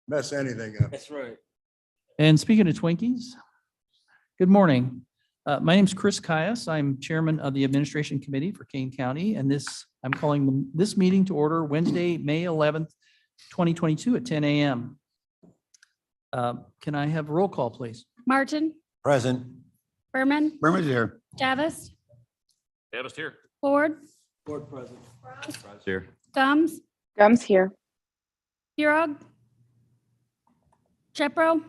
mess anything up. That's right. And speaking of Twinkies, good morning. My name is Chris Caius. I'm chairman of the Administration Committee for Kane County, and I'm calling this meeting to order Wednesday, May 11th, 2022 at 10 a.m. Can I have a roll call, please? Martin, Present. Berman, Berman's here. Davis, Davis here. Ford, Board President. Here. Gums, Gums here. Hurog, Shepro.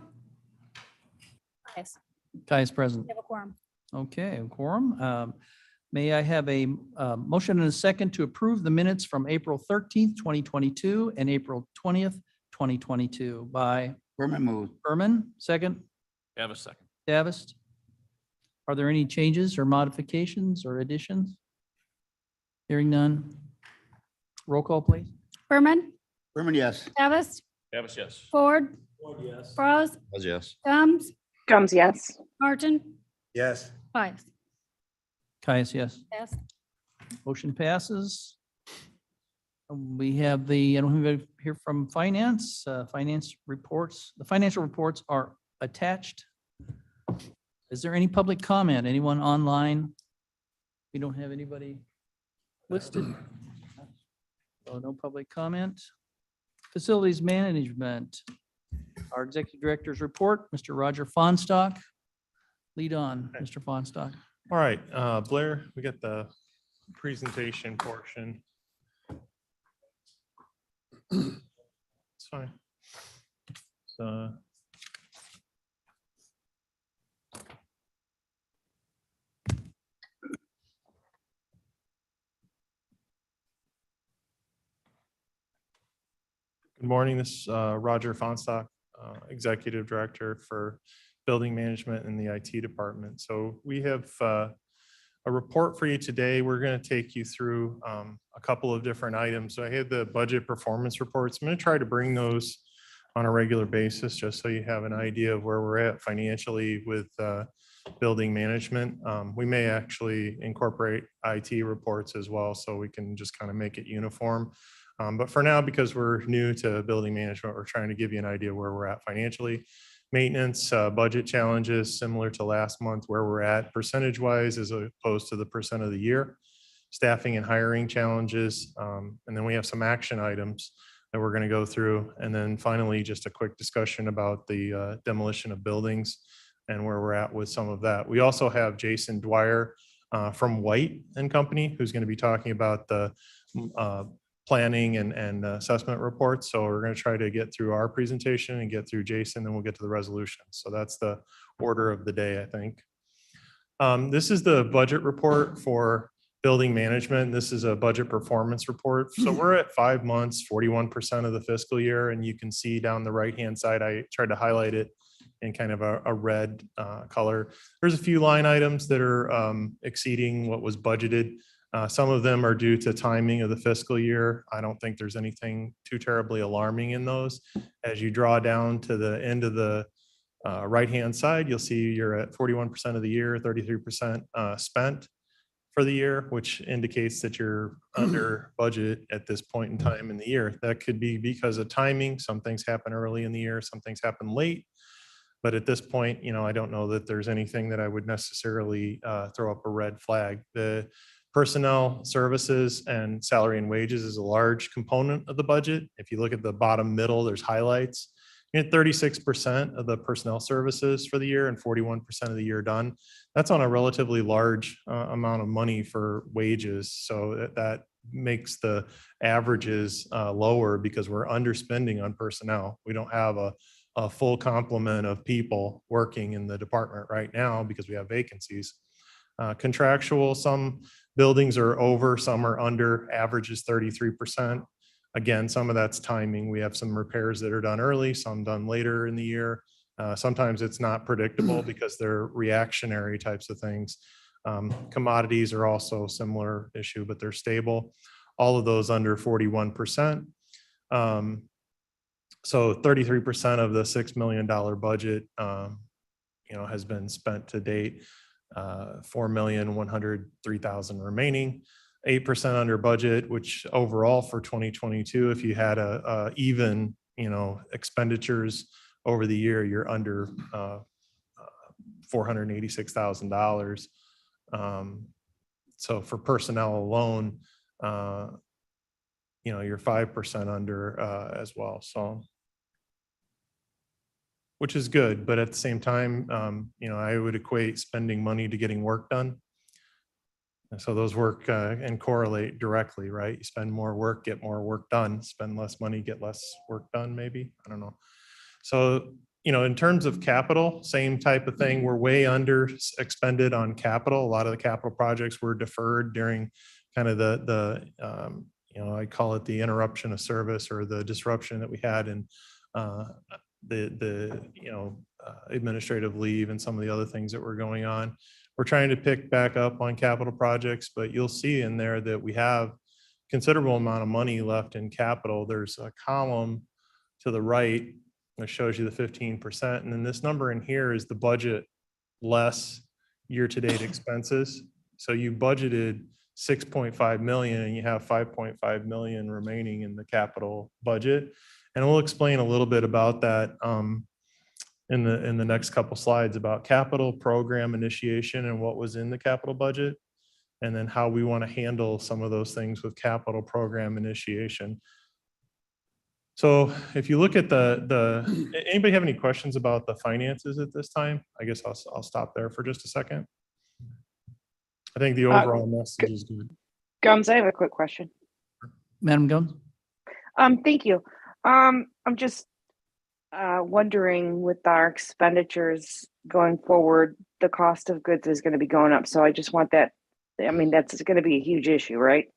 Yes, Caius present. we have a quorum. Okay, quorum. May I have a motion and a second to approve the minutes from April 13th, 2022 and April 20th, 2022 by Berman moved. Berman, second, Have a second. Davis. Are there any changes or modifications or additions? Hearing none. Roll call, please. Berman, Berman, yes. Davis, Davis, yes. Ford, Yes. Bros, Yes. Gums, Gums, yes. Martin, Yes. Pius. Caius, yes. Yes. Motion passes. We have I don't have anybody here from finance, finance reports. The financial reports are attached. Is there any public comment? Anyone online? We don't have anybody listed. So no public comment. Facilities management. Our executive director's report, Mr. Roger Fonstock. Lead on, Mr. Fonstock. All right, Blair, we got the presentation portion. It's fine. So. Good morning, this is Roger Fonstock, Executive Director for Building Management in the IT Department. So we have a report for you today. We're going to take you through a couple of different items. So I had the budget performance reports. I'm going to try to bring those on a regular basis, just so you have an idea of where we're at financially with building management. We may actually incorporate IT reports as well, so we can just kind of make it uniform. But for now, because we're new to building management, we're trying to give you an idea where we're at financially. Maintenance, budget challenges, similar to last month, where we're at percentage-wise as opposed to the percent of the year. Staffing and hiring challenges. And then we have some action items that we're going to go through. And then finally, just a quick discussion about the demolition of buildings and where we're at with some of that. We also have Jason Dwyer from White and Company, who's going to be talking about the planning and assessment reports. So we're going to try to get through our presentation and get through Jason, then we'll get to the resolution. So that's the order of the day, I think. This is the budget report for building management. This is a budget performance report. So we're at 5 months, 41% of the fiscal year. And you can see down the right-hand side, I tried to highlight it in kind of a red color. There's a few line items that are exceeding what was budgeted. Some of them are due to timing of the fiscal year. I don't think there's anything too terribly alarming in those. As you draw down to the end of the right-hand side, you'll see you're at 41% of the year, 33% spent for the year, which indicates that you're under budget at this point in time in the year. That could be because of timing. Some things happen early in the year, some things happen late. But at this point, I don't know that there's anything that I would necessarily throw up a red flag. The personnel services and salary and wages is a large component of the budget. If you look at the bottom middle, there's highlights. You get 36% of the personnel services for the year and 41% of the year done. That's on a relatively large amount of money for wages. So that makes the averages lower because we're underspending on personnel. We don't have a full complement of people working in the department right now because we have vacancies. Contractual, some buildings are over, some are under, average is 33%. Again, some of that's timing. We have some repairs that are done early, some done later in the year. Sometimes it's not predictable because they're reactionary types of things. Commodities are also a similar issue, but they're stable. All of those under 41%. So 33% of the $6 million budget, has been spent to date. 4,103,000 remaining, 8% under budget, which overall for 2022, if you had a even expenditures over the year, you're under $486,000. So for personnel alone, you're 5% under as well. So, which is good, but at the same time, I would equate spending money to getting work done. And so those work and correlate directly, right? You spend more work, get more work done, spend less money, get less work done, maybe. I don't know. So, in terms of capital, same type of thing. We're way under expended on capital. A lot of the capital projects were deferred during kind of I call it the interruption of service or the disruption that we had in administrative leave and some of the other things that were going on. We're trying to pick back up on capital projects, but you'll see in there that we have considerable amount of money left in capital. There's a column to the right that shows you the 15%. And then this number in here is the budget less year-to-date expenses. So you budgeted 6.5 million and you have 5.5 million remaining in the capital budget. And we'll explain a little bit about that in the next couple slides about capital program initiation and what was in the capital budget, and then how we want to handle some of those things with capital program initiation. So if you look at anybody have any questions about the finances at this time? I guess I'll stop there for just a second. I think the overall message is good. Gums, I have a quick question. Madam Jones? Thank you. I'm just wondering, with our expenditures going forward, the cost of goods is going to be going up. So I just want that. I mean, that's going to be a huge issue, right?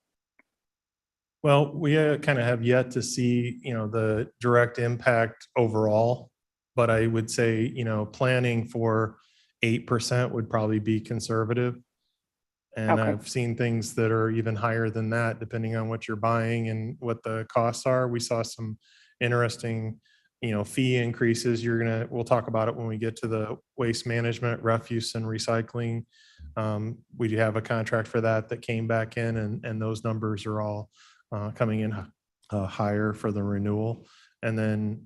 Well, we kind of have yet to see, the direct impact overall, but I would say, planning for 8% would probably be conservative. And Okay. I've seen things that are even higher than that, depending on what you're buying and what the costs are. We saw some interesting, fee increases. We'll talk about it when we get to the waste management, refuse and recycling. We do have a contract for that came back in, and those numbers are all coming in higher for the renewal. And then,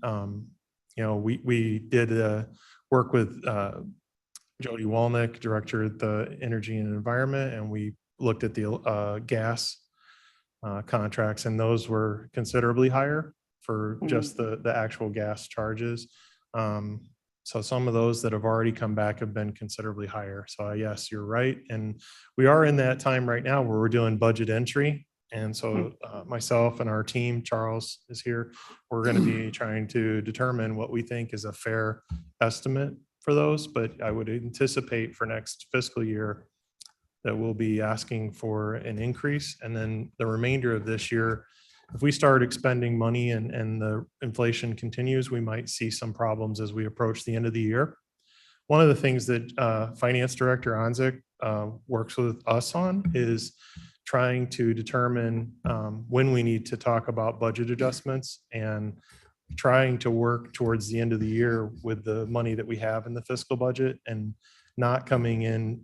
we did work with Jody Walnick, Director of the Energy and Environment, and we looked at the gas contracts, and those were considerably higher for just the actual gas charges. So some of those that have already come back have been considerably higher. So yes, you're right. And we are in that time right now where we're doing budget entry. And so myself and our team, Charles is here, we're going to be trying to determine what we think is a fair estimate for those. But I would anticipate for next fiscal year that we'll be asking for an increase. And then the remainder of this year, if we start expending money and the inflation continues, we might see some problems as we approach the end of the year. One of the things that Finance Director Onzik works with us on is trying to determine when we need to talk about budget adjustments and trying to work towards the end of the year with the money that we have in the fiscal budget and not coming in,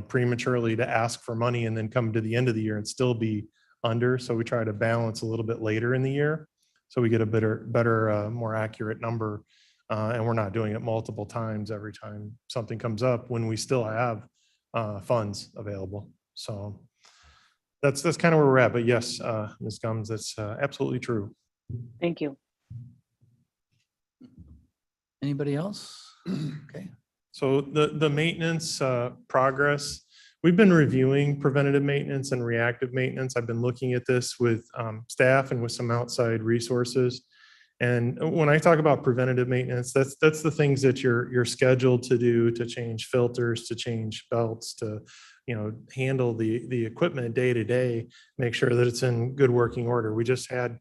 prematurely to ask for money and then come to the end of the year and still be under. So we try to balance a little bit later in the year so we get a better, more accurate number. And we're not doing it multiple times every time something comes up when we still have funds available. So that's kind of where we're at. But yes, Ms. Gumbs, that's absolutely true. Thank you. Anybody else? Okay. So the maintenance progress, we've been reviewing preventative maintenance and reactive maintenance. I've been looking at this with staff and with some outside resources. And when I talk about preventative maintenance, that's the things that you're scheduled to do, to change filters, to change belts, to handle the equipment day to day, make sure that it's in good working order. We just had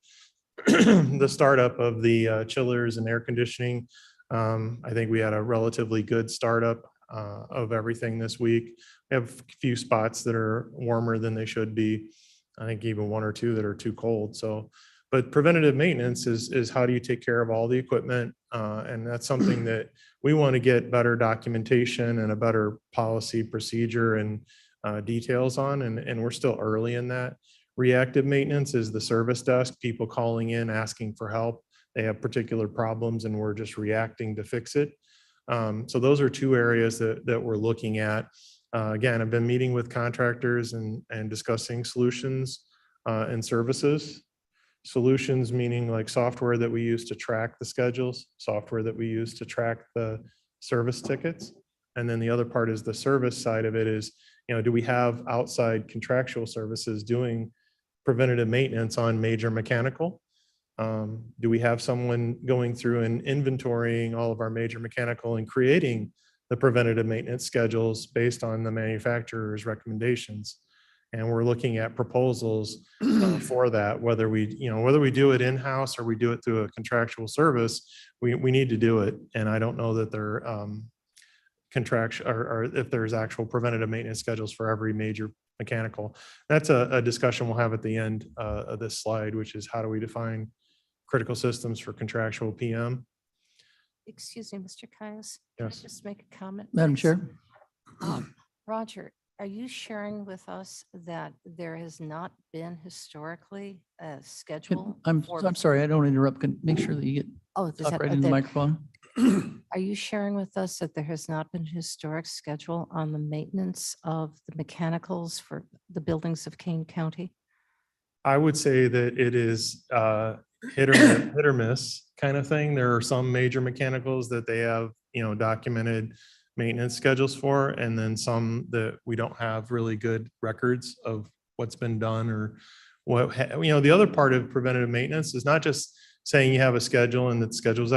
the startup of the chillers and air conditioning. I think we had a relatively good startup of everything this week. We have a few spots that are warmer than they should be. I think even one or two that are too cold. So, but preventative maintenance is how do you take care of all the equipment? And that's something that we want to get better documentation and a better policy procedure and details on. And we're still early in that. Reactive maintenance is the service desk, people calling in, asking for help. they have particular problems and we're just reacting to fix it. So those are two areas that we're looking at. Again, I've been meeting with contractors and discussing solutions and services. Solutions meaning like software that we use to track the schedules, software that we use to track the service tickets. And then the other part is the service side of it is, do we have outside contractual services doing preventative maintenance on major mechanical? Do we have someone going through and inventorying all of our major mechanical and creating the preventative maintenance schedules based on the manufacturer's recommendations? And we're looking at proposals for that, whether we do it in-house or we do it through a contractual service, we need to do it. And I don't know that they're contractual or if there's actual preventative maintenance schedules for every major mechanical. That's a discussion we'll have at the end of this slide, which is how do we define critical systems for contractual PM? Excuse me, Mr. Caius, can I Yes. just make a comment? Madam please? Chair. Roger, are you sharing with us that there has not been historically a schedule? I'm for- sorry, I don't interrupt. Can make sure that you get Oh, does talk that- right in the that- microphone. Are you sharing with us that there has not been a historic schedule on the maintenance of the mechanicals for the buildings of Kane County? I would say that it is hit or miss kind of thing. There are some major mechanicals that they have, documented maintenance schedules for, and then some that we don't have really good records of what's been done or what, the other part of preventative maintenance is not just saying you have a schedule and that schedule's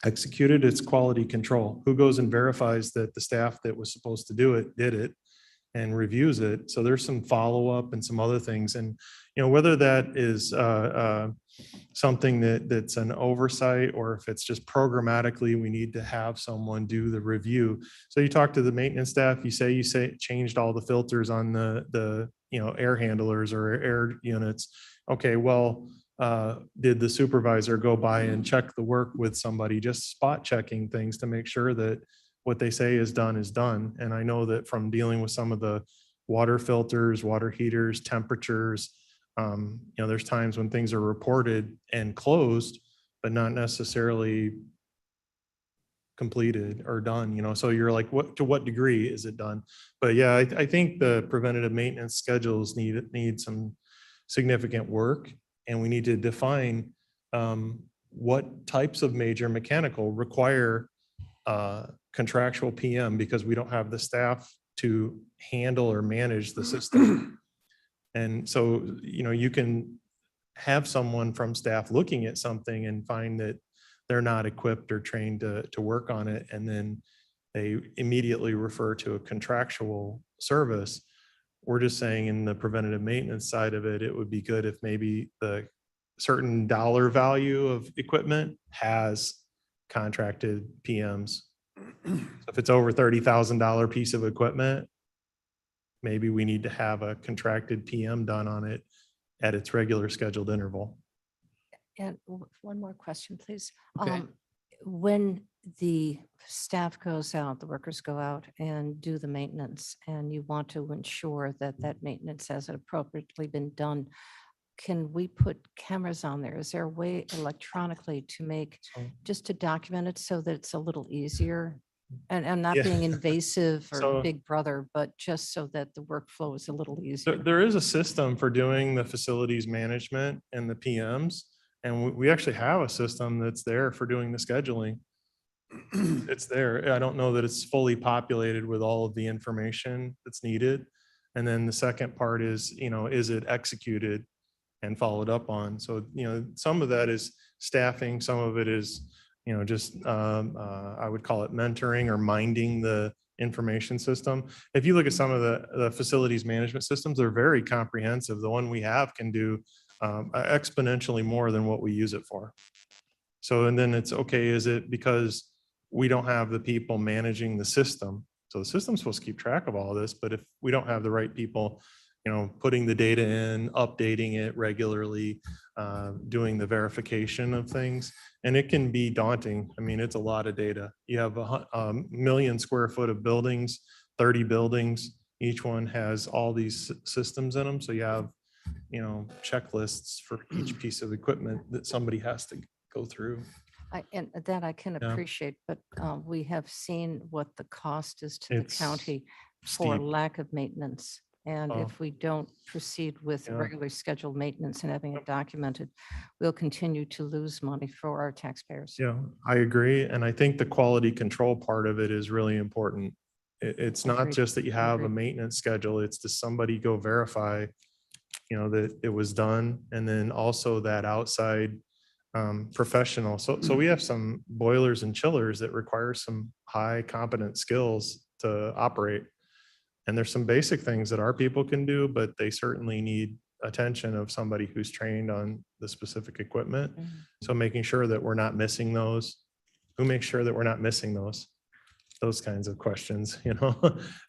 executed, it's quality control. Who goes and verifies that the staff that was supposed to do it did it and reviews it? So there's some follow-up and some other things. And, whether that is something that's an oversight or if it's just programmatically, we need to have someone do the review. So you talk to the maintenance staff, you say changed all the filters on the air handlers or air units. Okay, well, did the supervisor go by and check the work with somebody, just spot checking things to make sure that what they say is done is done? And I know that from dealing with some of the water filters, water heaters, temperatures, there's times when things are reported and closed, but not necessarily completed or done, so you're like, to what degree is it done? But yeah, I think the preventative maintenance schedules need some significant work, and we need to define what types of major mechanical require contractual PM, because we don't have the staff to handle or manage the system. And so, you can have someone from staff looking at something and find that they're not equipped or trained to work on it. And then they immediately refer to a contractual service. We're just saying in the preventative maintenance side of it, it would be good if maybe the certain dollar value of equipment has contracted PMs. So if it's over $30,000 piece of equipment, maybe we need to have a contracted PM done on it at its regular scheduled interval. And one more question, please. Okay. When the staff goes out, the workers go out and do the maintenance, and you want to ensure that that maintenance has appropriately been done, can we put cameras on there? Is there a way electronically to make, just to document it so that it's a little easier? And not Yeah. being invasive or So- big brother, but just so that the workflow is a little easier. There is a system for doing the facilities management and the PMs. And we actually have a system that's there for doing the scheduling. It's there. I don't know that it's fully populated with all of the information that's needed. And then the second part is, is it executed and followed up on? So, some of that is staffing, some of it is, just I would call it mentoring or minding the information system. If you look at some of the facilities management systems, they're very comprehensive. The one we have can do exponentially more than what we use it for. So, and then it's okay, is it because we don't have the people managing the system? So the system's supposed to keep track of all this, but if we don't have the right people, putting the data in, updating it regularly, doing the verification of things, and it can be daunting. I mean, it's a lot of data. You have a million square foot of buildings, 30 buildings. Each one has all these systems in them. So you have, checklists for each piece of equipment that somebody has to go through. And that I can Yeah. appreciate, but we have seen what the cost is to the It's county for steep. lack of maintenance. And Oh. if we don't proceed with Yeah. regularly scheduled maintenance and having it documented, we'll continue to lose money for our taxpayers. Yeah, I agree. And I think the quality control part of it is really important. It's not Agreed. just that you have a Agreed. maintenance schedule, it's to somebody go verify, that it was done. And then also that outside professional. So we have some boilers and chillers that require some high competent skills to operate. And there's some basic things that our people can do, but they certainly need attention of somebody who's trained on the specific equipment. Mhm. So making sure that we're not missing those. Who makes sure that we're not missing those? Those kinds of questions,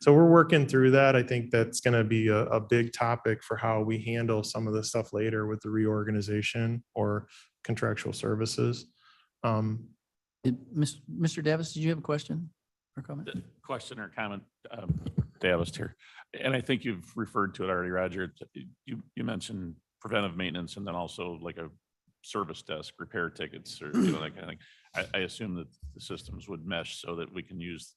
So we're working through that. I think that's going to be a big topic for how we handle some of the stuff later with the reorganization or contractual services. Mr. Davis, did you have a question or comment? Question or comment, Davis here. And I think you've referred to it already, Roger. You mentioned preventive maintenance and then also like a service desk, repair tickets or that kind of thing. I assume that the systems would mesh so that we can use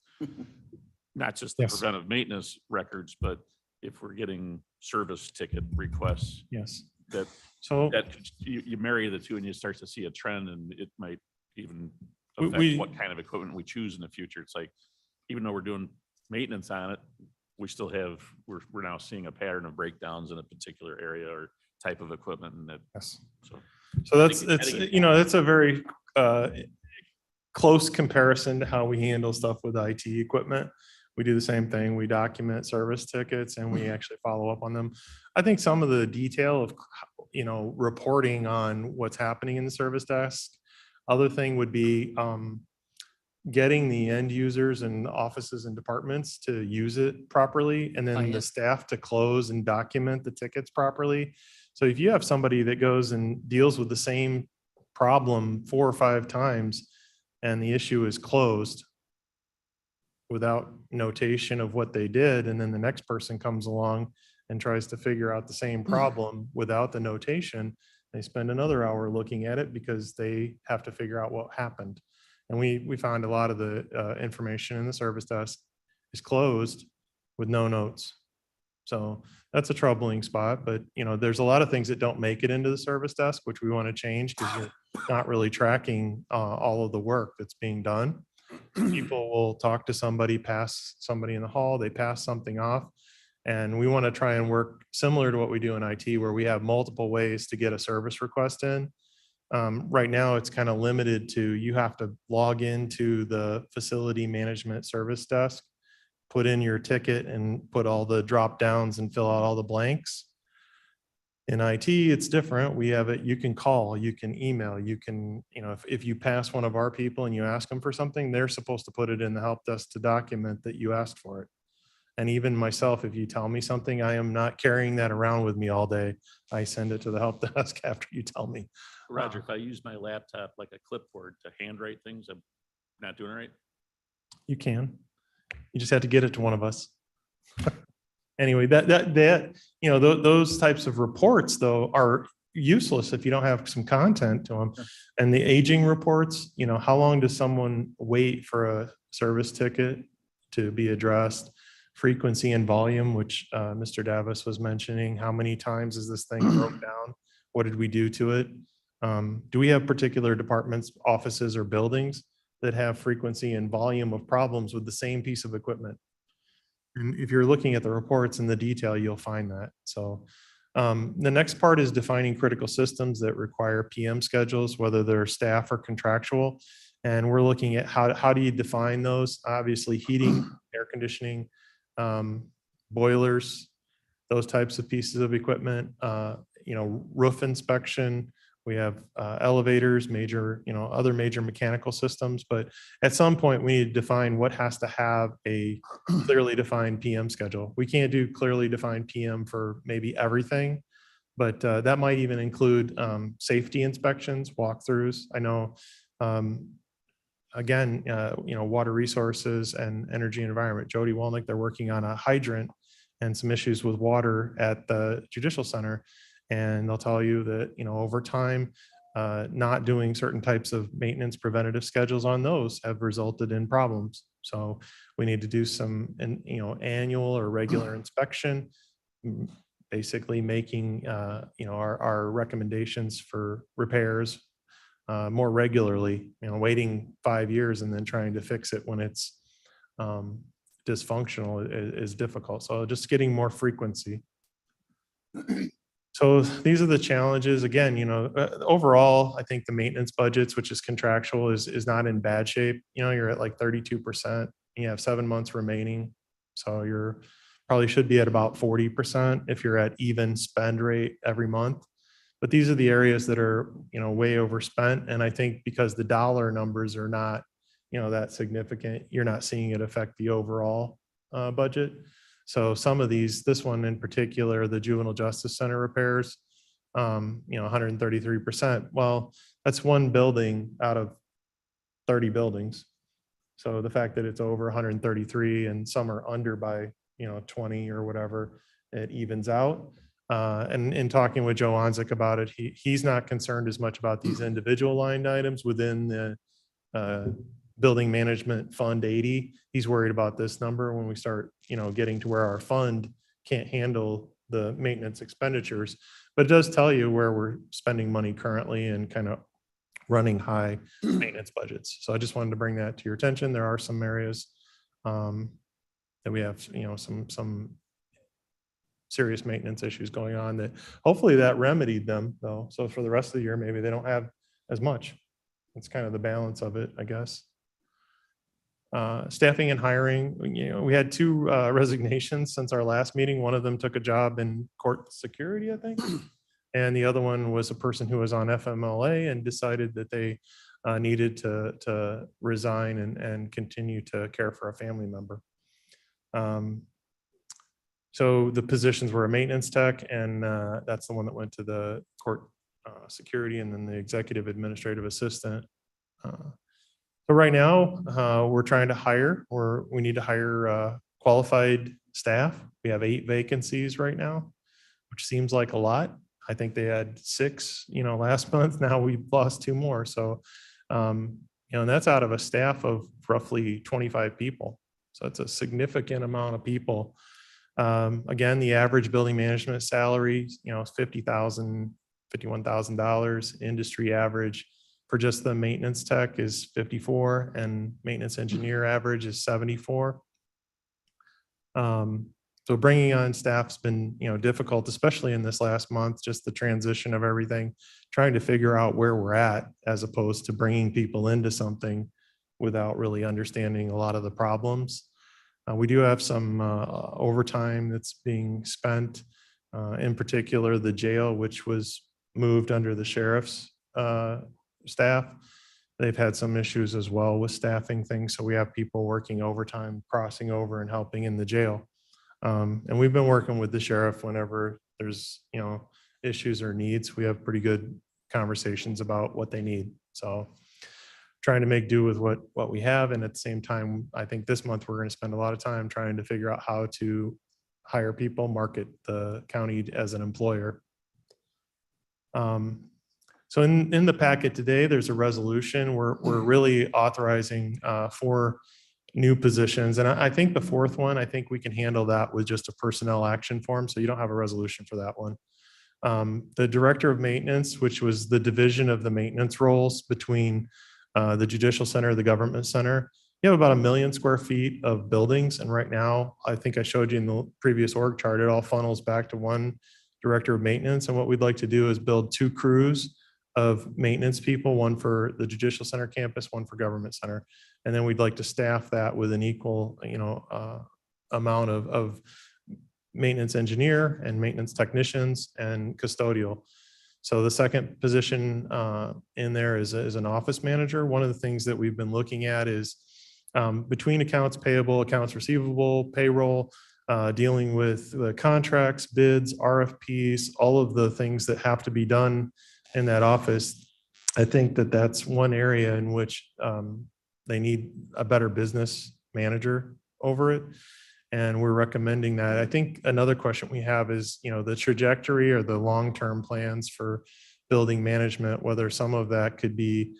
not just the Yes. preventive maintenance records, but if we're getting service ticket requests, Yes. that So you marry the two and you start to see a trend, and it might even We- affect we- what kind of equipment we choose in the future. It's like, even though we're doing maintenance on it, we still have, we're now seeing a pattern of breakdowns in a particular area or type of equipment, and that, yes. so. So that's, I think that's a very close comparison to how we handle stuff with IT equipment. We do the same thing. We document service tickets and we actually follow up on them. I think some of the detail of, reporting on what's happening in the service desk. Other thing would be getting the end users and offices and departments to use it properly, and then the yes. staff to close and document the tickets properly. So if you have somebody that goes and deals with the same problem 4 or 5 times and the issue is closed without notation of what they did, and then the next person comes along and tries to figure out the same problem without the notation, they spend another hour looking at it because they have to figure out what happened. And we found a lot of the information in the service desk is closed with no notes. So that's a troubling spot, but there's a lot of things that don't make it into the service desk, which we want to change because you're not really tracking all of the work that's being done. People will talk to somebody, pass somebody in the hall, they pass something off. And we want to try and work similar to what we do in IT, where we have multiple ways to get a service request in. Right now, it's kind of limited to, you have to log into the facility management service desk, put in your ticket and put all the drop downs and fill out all the blanks. In IT, it's different. We have it, you can call, you can email, you can, if you pass one of our people and you ask them for something, they're supposed to put it in the help desk to document that you asked for it. And even myself, if you tell me something, I am not carrying that around with me all day. I send it to the help desk after you tell me. Roger, if I use my laptop like a clipboard to handwrite things, I'm not doing it right? You can. You just have to get it to one of us. Anyway, those types of reports though are useless if you don't have some content to them. And the aging reports, how long does someone wait for a service ticket to be addressed? Frequency and volume, which Mr. Davis was mentioning, how many times is this thing broke down? What did we do to it? Do we have particular departments, offices, or buildings that have frequency and volume of problems with the same piece of equipment? And if you're looking at the reports in the detail, you'll find that. So the next part is defining critical systems that require PM schedules, whether they're staff or contractual. And we're looking at how do you define those? Obviously, heating, air conditioning, boilers, those types of pieces of equipment, roof inspection. We have elevators, major, other major mechanical systems, but at some point we need to define what has to have a clearly defined PM schedule. We can't do clearly defined PM for maybe everything, but that might even include safety inspections, walkthroughs. I know, again, water resources and energy and environment, Jody Walnick, they're working on a hydrant and some issues with water at the Judicial Center. And they'll tell you that, over time, not doing certain types of maintenance preventative schedules on those have resulted in problems. So we need to do some, annual or regular inspection, basically making, our recommendations for repairs more regularly, waiting 5 years and then trying to fix it when it's dysfunctional is difficult. So just getting more frequency. So these are the challenges. Again, overall, I think the maintenance budgets, which is contractual, is not in bad shape. You're at like 32%. You have 7 months remaining. So you're probably should be at about 40% if you're at even spend rate every month. But these are the areas that are, way overspent. And I think because the dollar numbers are not, that significant, you're not seeing it affect the overall budget. So some of these, this one in particular, the Juvenile Justice Center repairs, 133%. Well, that's one building out of 30 buildings. So the fact that it's over 133 and some are under by, 20 or whatever, it evens out. And in talking with Joe Onzik about it, he's not concerned as much about these individual line items within the Building Management Fund 80. He's worried about this number when we start, getting to where our fund can't handle the maintenance expenditures. But it does tell you where we're spending money currently and kind of running high maintenance budgets. So I just wanted to bring that to your attention. There are some areas that we have, some serious maintenance issues going on that hopefully that remedied them though. So for the rest of the year, maybe they don't have as much. It's kind of the balance of it, I guess. Staffing and hiring, we had 2 resignations since our last meeting. One of them took a job in court security, I think. And the other one was a person who was on FMLA and decided that they needed to resign and continue to care for a family member. So the positions were a maintenance tech, and that's the one that went to the court security, and then the executive administrative assistant. So right now, we're trying to hire, or we need to hire qualified staff. We have 8 vacancies right now, which seems like a lot. I think they had 6, last month. Now we've lost 2 more. So, and that's out of a staff of roughly 25 people. So it's a significant amount of people. Again, the average building management salary, is $50,000, $51,000. Industry average for just the maintenance tech is 54, and maintenance engineer average is 74. So bringing on staff's been, difficult, especially in this last month, just the transition of everything, trying to figure out where we're at, as opposed to bringing people into something without really understanding a lot of the problems. We do have some overtime that's being spent, in particular the jail, which was moved under the sheriff's staff. They've had some issues as well with staffing things. So we have people working overtime, crossing over and helping in the jail. And we've been working with the sheriff whenever there's, issues or needs. We have pretty good conversations about what they need. So trying to make do with what we have. And at the same time, I think this month we're going to spend a lot of time trying to figure out how to hire people, market the county as an employer. So in the packet today, there's a resolution. We're really authorizing 4 new positions. And I think the 4th one, I think we can handle that with just a personnel action form. So you don't have a resolution for that one. The director of maintenance, which was the division of the maintenance roles between the Judicial Center, the Government Center. You have about 1 million square feet of buildings. And right now, I think I showed you in the previous org chart, it all funnels back to one director of maintenance. And what we'd like to do is build 2 crews of maintenance people, one for the Judicial Center campus, one for Government Center. And then we'd like to staff that with an equal, amount of maintenance engineer and maintenance technicians and custodial. So the second position in there is an office manager. One of the things that we've been looking at is between accounts payable, accounts receivable, payroll, dealing with the contracts, bids, RFPs, all of the things that have to be done in that office. I think that that's one area in which they need a better business manager over it. And we're recommending that. I think another question we have is, the trajectory or the long-term plans for building management, whether some of that could be,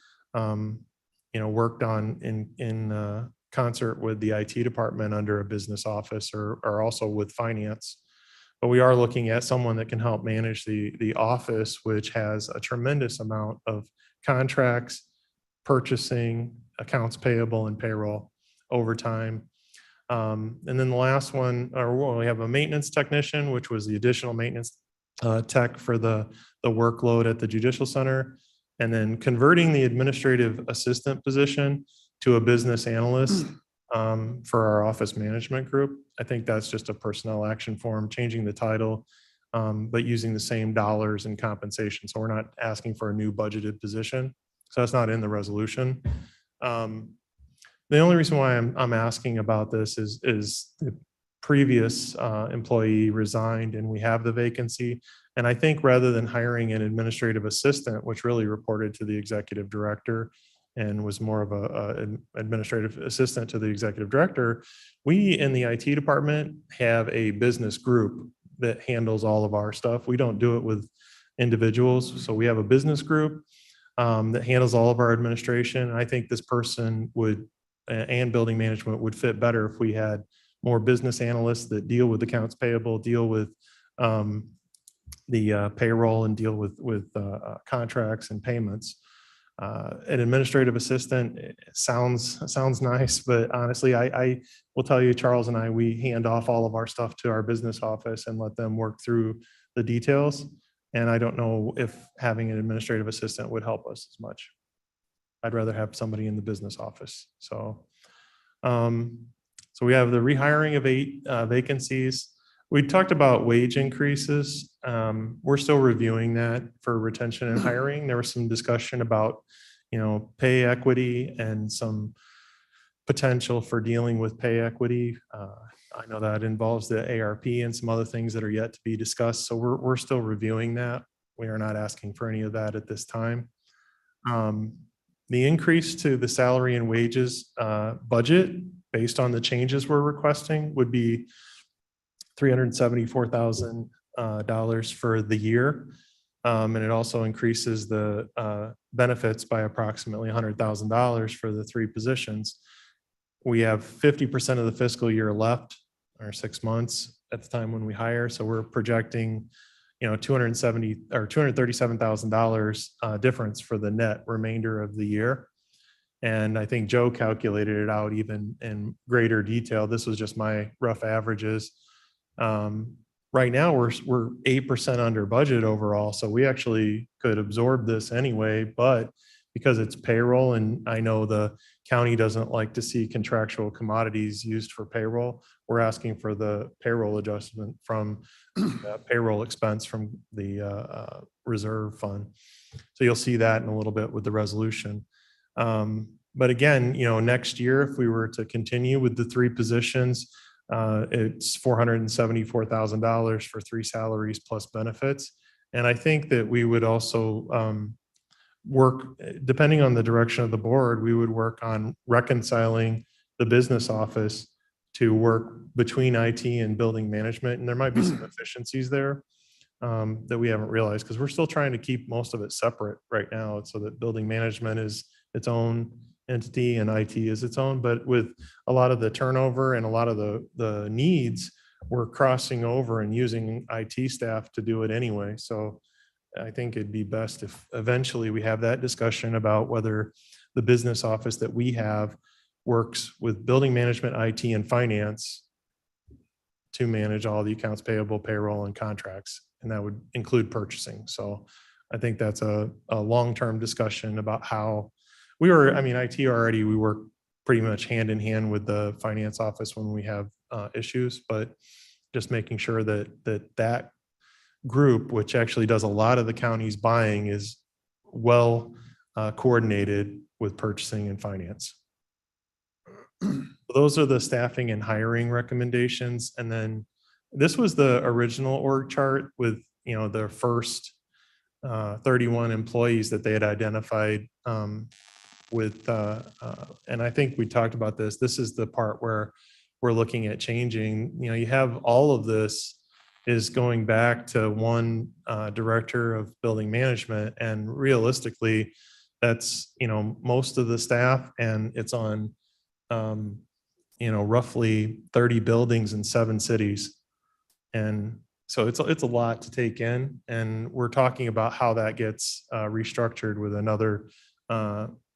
worked on in concert with the IT department under a business office or also with finance. But we are looking at someone that can help manage the office, which has a tremendous amount of contracts, purchasing, accounts payable, and payroll over time. And then the last one, we have a maintenance technician, which was the additional maintenance tech for the workload at the Judicial Center. And then converting the administrative assistant position to a business analyst for our office management group. I think that's just a personnel action form, changing the title, but using the same dollars and compensation. So we're not asking for a new budgeted position. So that's not in the resolution. The only reason why I'm asking about this is the previous employee resigned and we have the vacancy. And I think rather than hiring an administrative assistant, which really reported to the executive director and was more of an administrative assistant to the executive director, we in the IT department have a business group that handles all of our stuff. We don't do it with individuals. So we have a business group that handles all of our administration. I think this person would, and building management would fit better if we had more business analysts that deal with accounts payable, deal with the payroll, and deal with contracts and payments. An administrative assistant sounds nice, but honestly, I will tell you, Charles and I, we hand off all of our stuff to our business office and let them work through the details. And I don't know if having an administrative assistant would help us as much. I'd rather have somebody in the business office. So we have the rehiring of 8 vacancies. We talked about wage increases. We're still reviewing that for retention and hiring. There was some discussion about, pay equity and some potential for dealing with pay equity. I know that involves the ARP and some other things that are yet to be discussed. So we're still reviewing that. We are not asking for any of that at this time. The increase to the salary and wages budget based on the changes we're requesting would be $374,000 for the year. And it also increases the benefits by approximately $100,000 for the 3 positions. We have 50% of the fiscal year left, or 6 months at the time when we hire. So we're projecting, $237,000 difference for the net remainder of the year. And I think Joe calculated it out even in greater detail. This was just my rough averages. Right now we're 8% under budget overall. So we actually could absorb this anyway, but because it's payroll, and I know the county doesn't like to see contractual commodities used for payroll, we're asking for the payroll adjustment from payroll expense from the reserve fund. So you'll see that in a little bit with the resolution. But again, next year, if we were to continue with the 3 positions, it's $474,000 for 3 salaries plus benefits. And I think that we would also work, depending on the direction of the board, we would work on reconciling the business office to work between IT and building management. And there might be some efficiencies there that we haven't realized, because we're still trying to keep most of it separate right now, so that building management is its own entity and IT is its own. But with a lot of the turnover and a lot of the needs, we're crossing over and using IT staff to do it anyway. So I think it'd be best if eventually we have that discussion about whether the business office that we have works with building management, IT, and finance to manage all the accounts payable, payroll, and contracts. And that would include purchasing. So I think that's a long-term discussion about how IT already, we work pretty much hand in hand with the finance office when we have issues, but just making sure that group, which actually does a lot of the county's buying, is well coordinated with purchasing and finance. Those are the staffing and hiring recommendations. And then this was the original org chart with, their first 31 employees that they had identified with, and I think we talked about this. This is the part where we're looking at changing. You have all of this is going back to one director of building management. And realistically, that's, most of the staff, and it's on, roughly 30 buildings in 7 cities. And so it's a lot to take in. And we're talking about how that gets restructured with another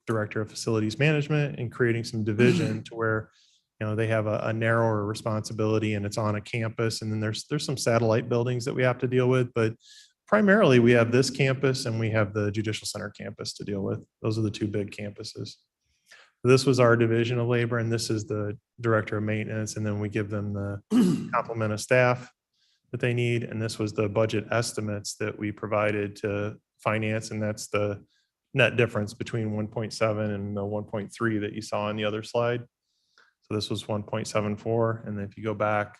director of facilities management and creating some division to where, they have a narrower responsibility and it's on a campus. And then there's some satellite buildings that we have to deal with, but primarily we have this campus and we have the Judicial Center campus to deal with. Those are the 2 big campuses. This was our division of labor, and this is the director of maintenance. And then we give them the complement of staff that they need. And this was the budget estimates that we provided to finance. And that's the net difference between 1.7 and the 1.3 that you saw on the other slide. So this was 1.74. And then if you go back,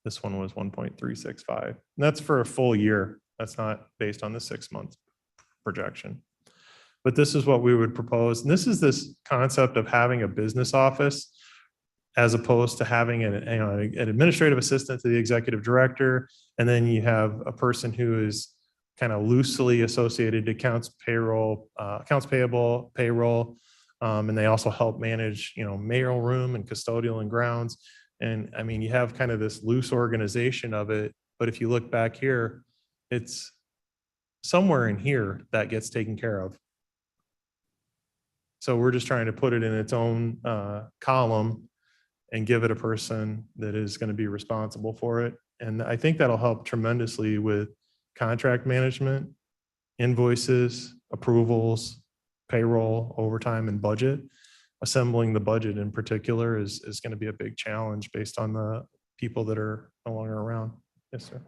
this one was 1.365. And that's for a full year. That's not based on the 6-month projection. But this is what we would propose. And this is this concept of having a business office as opposed to having an administrative assistant to the executive director. And then you have a person who is kind of loosely associated to accounts payable, payroll. And they also help manage, mayoral room and custodial and grounds. And I mean, you have kind of this loose organization of it. But if you look back here, it's somewhere in here that gets taken care of. So we're just trying to put it in its own column and give it a person that is going to be responsible for it. And I think that'll help tremendously with contract management, invoices, approvals, payroll, overtime, and budget. Assembling the budget in particular is going to be a big challenge based on the people that are no longer around. Yes, sir.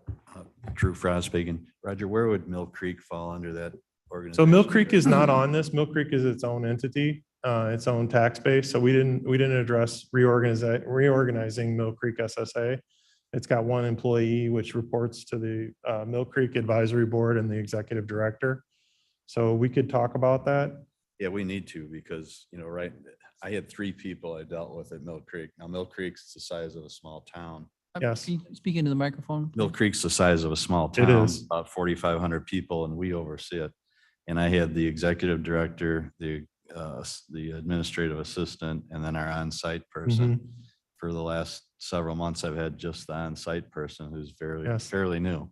Drew Frost speaking. Roger, where would Mill Creek fall under that organization? So Mill Creek is not on this. Mill Creek is its own entity, its own tax base. So we didn't address reorganizing Mill Creek SSA. It's got 1 employee which reports to the Mill Creek Advisory Board and the executive director. So we could talk about that. Yeah, we need to, because, right, I had 3 people I dealt with at Mill Creek. Now, Mill Creek's the size of a small town. Yes. Speaking to the microphone. Mill Creek's the size of a small It town, is. about 4,500 people, and we oversee it. And I had the executive director, the administrative assistant, and then our on-site person. Mhm. For the last several months, I've had just the on-site person who's Yes. fairly new.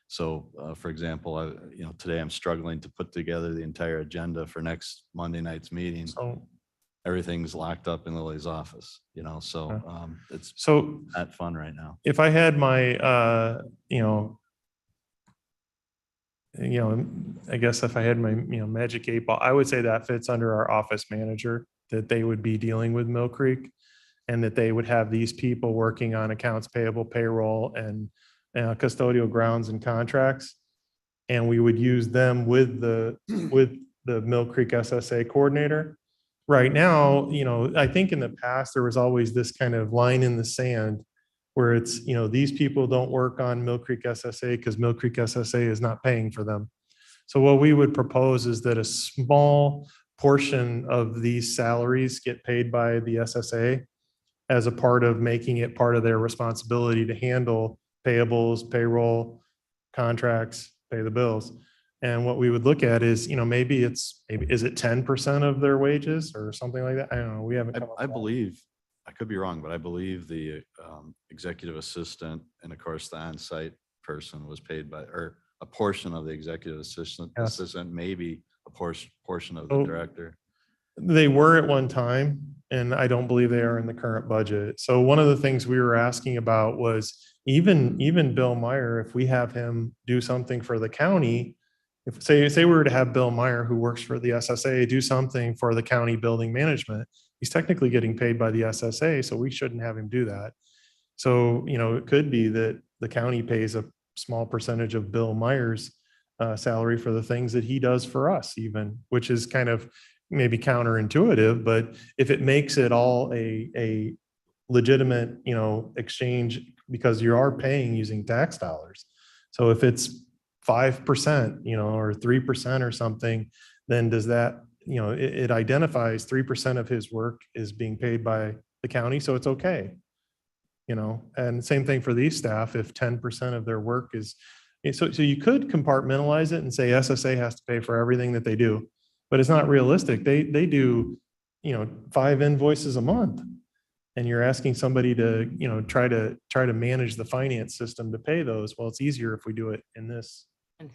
So, for example, today I'm struggling to put together the entire agenda for next Monday night's meeting. So, Everything's locked up in Lily's office, so it's so not fun right now. if I had my, I guess if I had my, magic 8 ball, I would say that fits under our office manager, that they would be dealing with Mill Creek and that they would have these people working on accounts payable, payroll, and custodial grounds and contracts. And we would use them with the Mill Creek SSA coordinator. Right now, I think in the past, there was always this kind of line in the sand where it's, these people don't work on Mill Creek SSA because Mill Creek SSA is not paying for them. So what we would propose is that a small portion of these salaries get paid by the SSA as a part of making it part of their responsibility to handle payables, payroll, contracts, pay the bills. And what we would look at is, maybe is it 10% of their wages or something like that? I don't know. We haven't. I believe, I could be wrong, but I believe the executive assistant and of course the on-site person was paid by, or a portion of the executive assistant, maybe a portion of the director. They were at one time, and I don't believe they are in the current budget. So one of the things we were asking about was even Bill Meyer, if we have him do something for the county, if say we were to have Bill Meyer, who works for the SSA, do something for the county building management, he's technically getting paid by the SSA, so we shouldn't have him do that. So, it could be that the county pays a small percentage of Bill Meyer's salary for the things that he does for us even, which is kind of maybe counterintuitive, but if it makes it all a legitimate, exchange, because you are paying using tax dollars. So if it's 5%, or 3% or something, then does that, it identifies 3% of his work is being paid by the county, so it's okay. And same thing for these staff, if 10% of their work is, so you could compartmentalize it and say SSA has to pay for everything that they do, but it's not realistic. They do, 5 invoices a month. And you're asking somebody to, try to manage the finance system to pay those. Well, it's easier if we do it in this.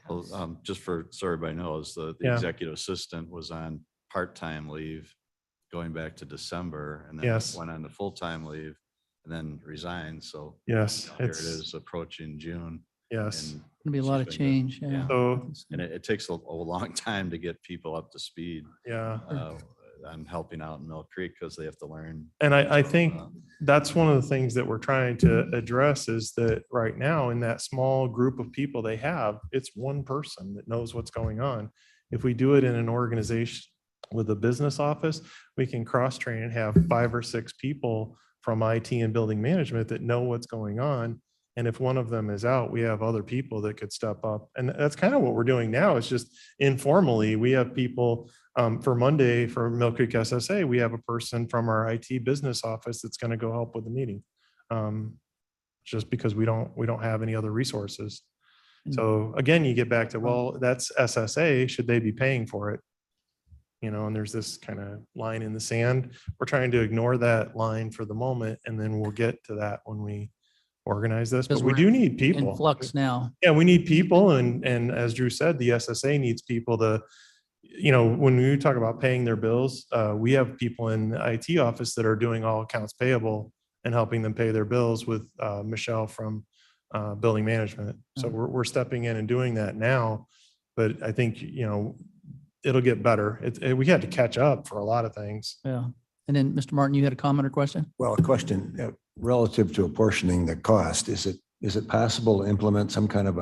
Well, just so everybody knows, the Yeah. executive assistant was on part-time leave going back to December, and then Yes. went on to full-time leave and then resigned. So Yes, here it is approaching June. yes. and Gonna be a lot of she's been change. Yeah. yeah. So, And it takes a long time to get people up to speed yeah. on helping out in Mill Creek because they have to learn. And I think uh, that's one of the things that we're trying to address is that right now in that small group of people they have, it's one person that knows what's going on. If we do it in an organization with a business office, we can cross-train and have 5 or 6 people from IT and building management that know what's going on. And if one of them is out, we have other people that could step up. And that's kind of what we're doing now. It's just informally, we have people for Monday for Mill Creek SSA, we have a person from our IT business office that's going to go help with the meeting. Just because we don't have any other resources. So again, you get back to, well, that's SSA, should they be paying for it? And there's this kind of line in the sand. We're trying to ignore that line for the moment, and then we'll get to that when we organize this, but Because we we're do need people. In flux now. Yeah, we need people. And as Drew said, the SSA needs people to, when we talk about paying their bills, we have people in the IT office that are doing all accounts payable and helping them pay their bills with Michelle from building management. So we're stepping in and doing that now. But I think, it'll get better. We had to catch up for a lot of things. Yeah. And then, Mr. Martin, you had a comment or question? Well, a question relative to apportioning the cost. Is it possible to implement some kind of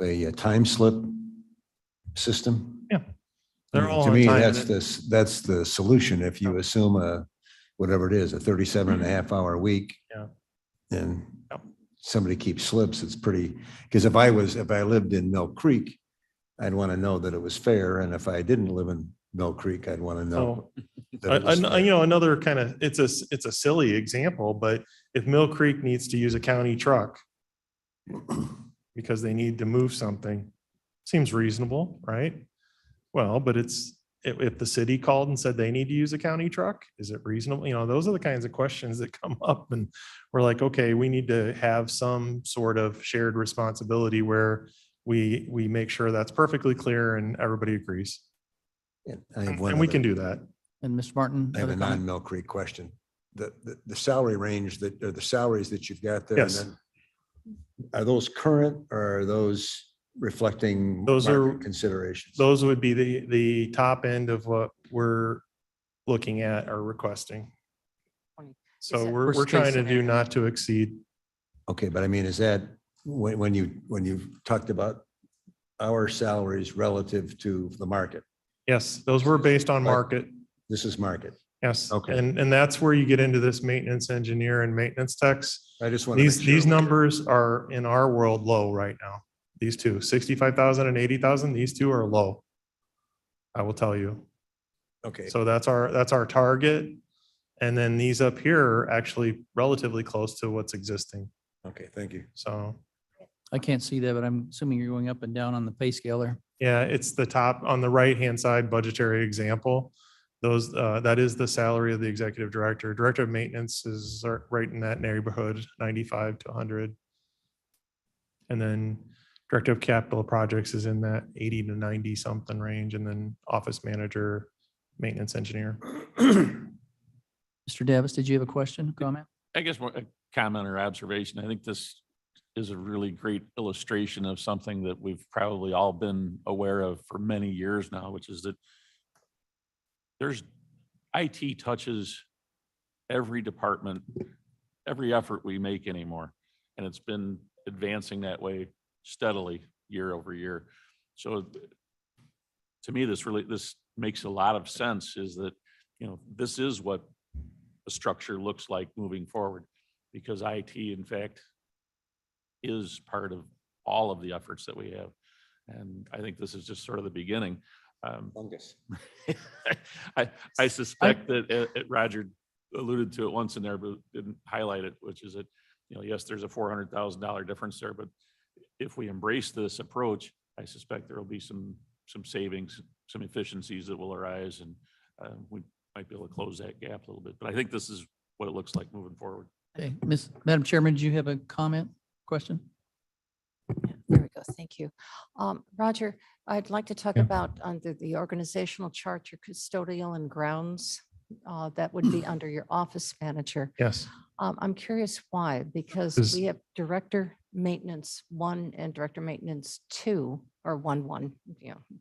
a time slip system? Yeah. They're all To on me, time. that's the solution. If you assume whatever it is, a 37.5-hour week. Yeah. And Yep. somebody keeps slips, it's pretty, because if I lived in Mill Creek, I'd want to know that it was fair. And if I didn't live in Mill Creek, I'd want to know. that it was fair. Another kind of, it's a silly example, but if Mill Creek needs to use a county truck because they need to move something, seems reasonable, right? Well, but if the city called and said they need to use a county truck, is it reasonable? Those are the kinds of questions that come up, and we're like, okay, we need to have some sort of shared responsibility where we make sure that's perfectly clear and everybody agrees. And I have one And we other- can do that. And Mr. Martin? I have other a comment? non-Mill Creek question. The salary range or the salaries that you've got there. and Yes. then Are those current or are those reflecting? Those are- market considerations? Those would be the top end of what we're looking at or requesting. So it we're worst case trying to do scenario? not to exceed. Okay, but I mean, is that when you talked about our salaries relative to the market? Yes, those were based on But- market. This is market. Yes. Okay. And that's where you get into this maintenance engineer and maintenance techs. I just want to. These numbers are in our world low right now. These two, 65,000 and 80,000, these two are low. I will tell you. Okay, So that's our target. And then these up here are actually relatively close to what's existing. okay, thank you. So, I can't see that, but I'm assuming you're going up and down on the pay scaler. yeah, it's the top on the right-hand side budgetary example. Those, that is the salary of the executive director. Director of maintenance is right in that neighborhood, 95 to 100. And then director of capital projects is in that 80 to 90 something range. And then office manager, maintenance engineer. Mr. Davis, did you have a question, comment? I guess more a comment or observation. I think this is a really great illustration of something that we've probably all been aware of for many years now, which is that IT touches every department, every effort we make anymore. And it's been advancing that way steadily year over year. So to me, this makes a lot of sense, is that, this is what the structure looks like moving forward, because IT, in fact, is part of all of the efforts that we have. And I think this is just sort of the beginning. Fungus. I suspect that Roger alluded to it once in there, but didn't highlight it, which is that, yes, there's a $400,000 difference there, but if we embrace this approach, I suspect there will be some savings, some efficiencies that will arise, and we might be able to close that gap a little bit. But I think this is what it looks like moving forward. Okay, Madam Chairman, do you have a comment, question? There we go. Thank you. Roger, I'd like to talk about under the organizational chart, your custodial and grounds. That would be under your office manager. Yes. I'm curious why, because we have director maintenance 1 and director maintenance 2, or 1,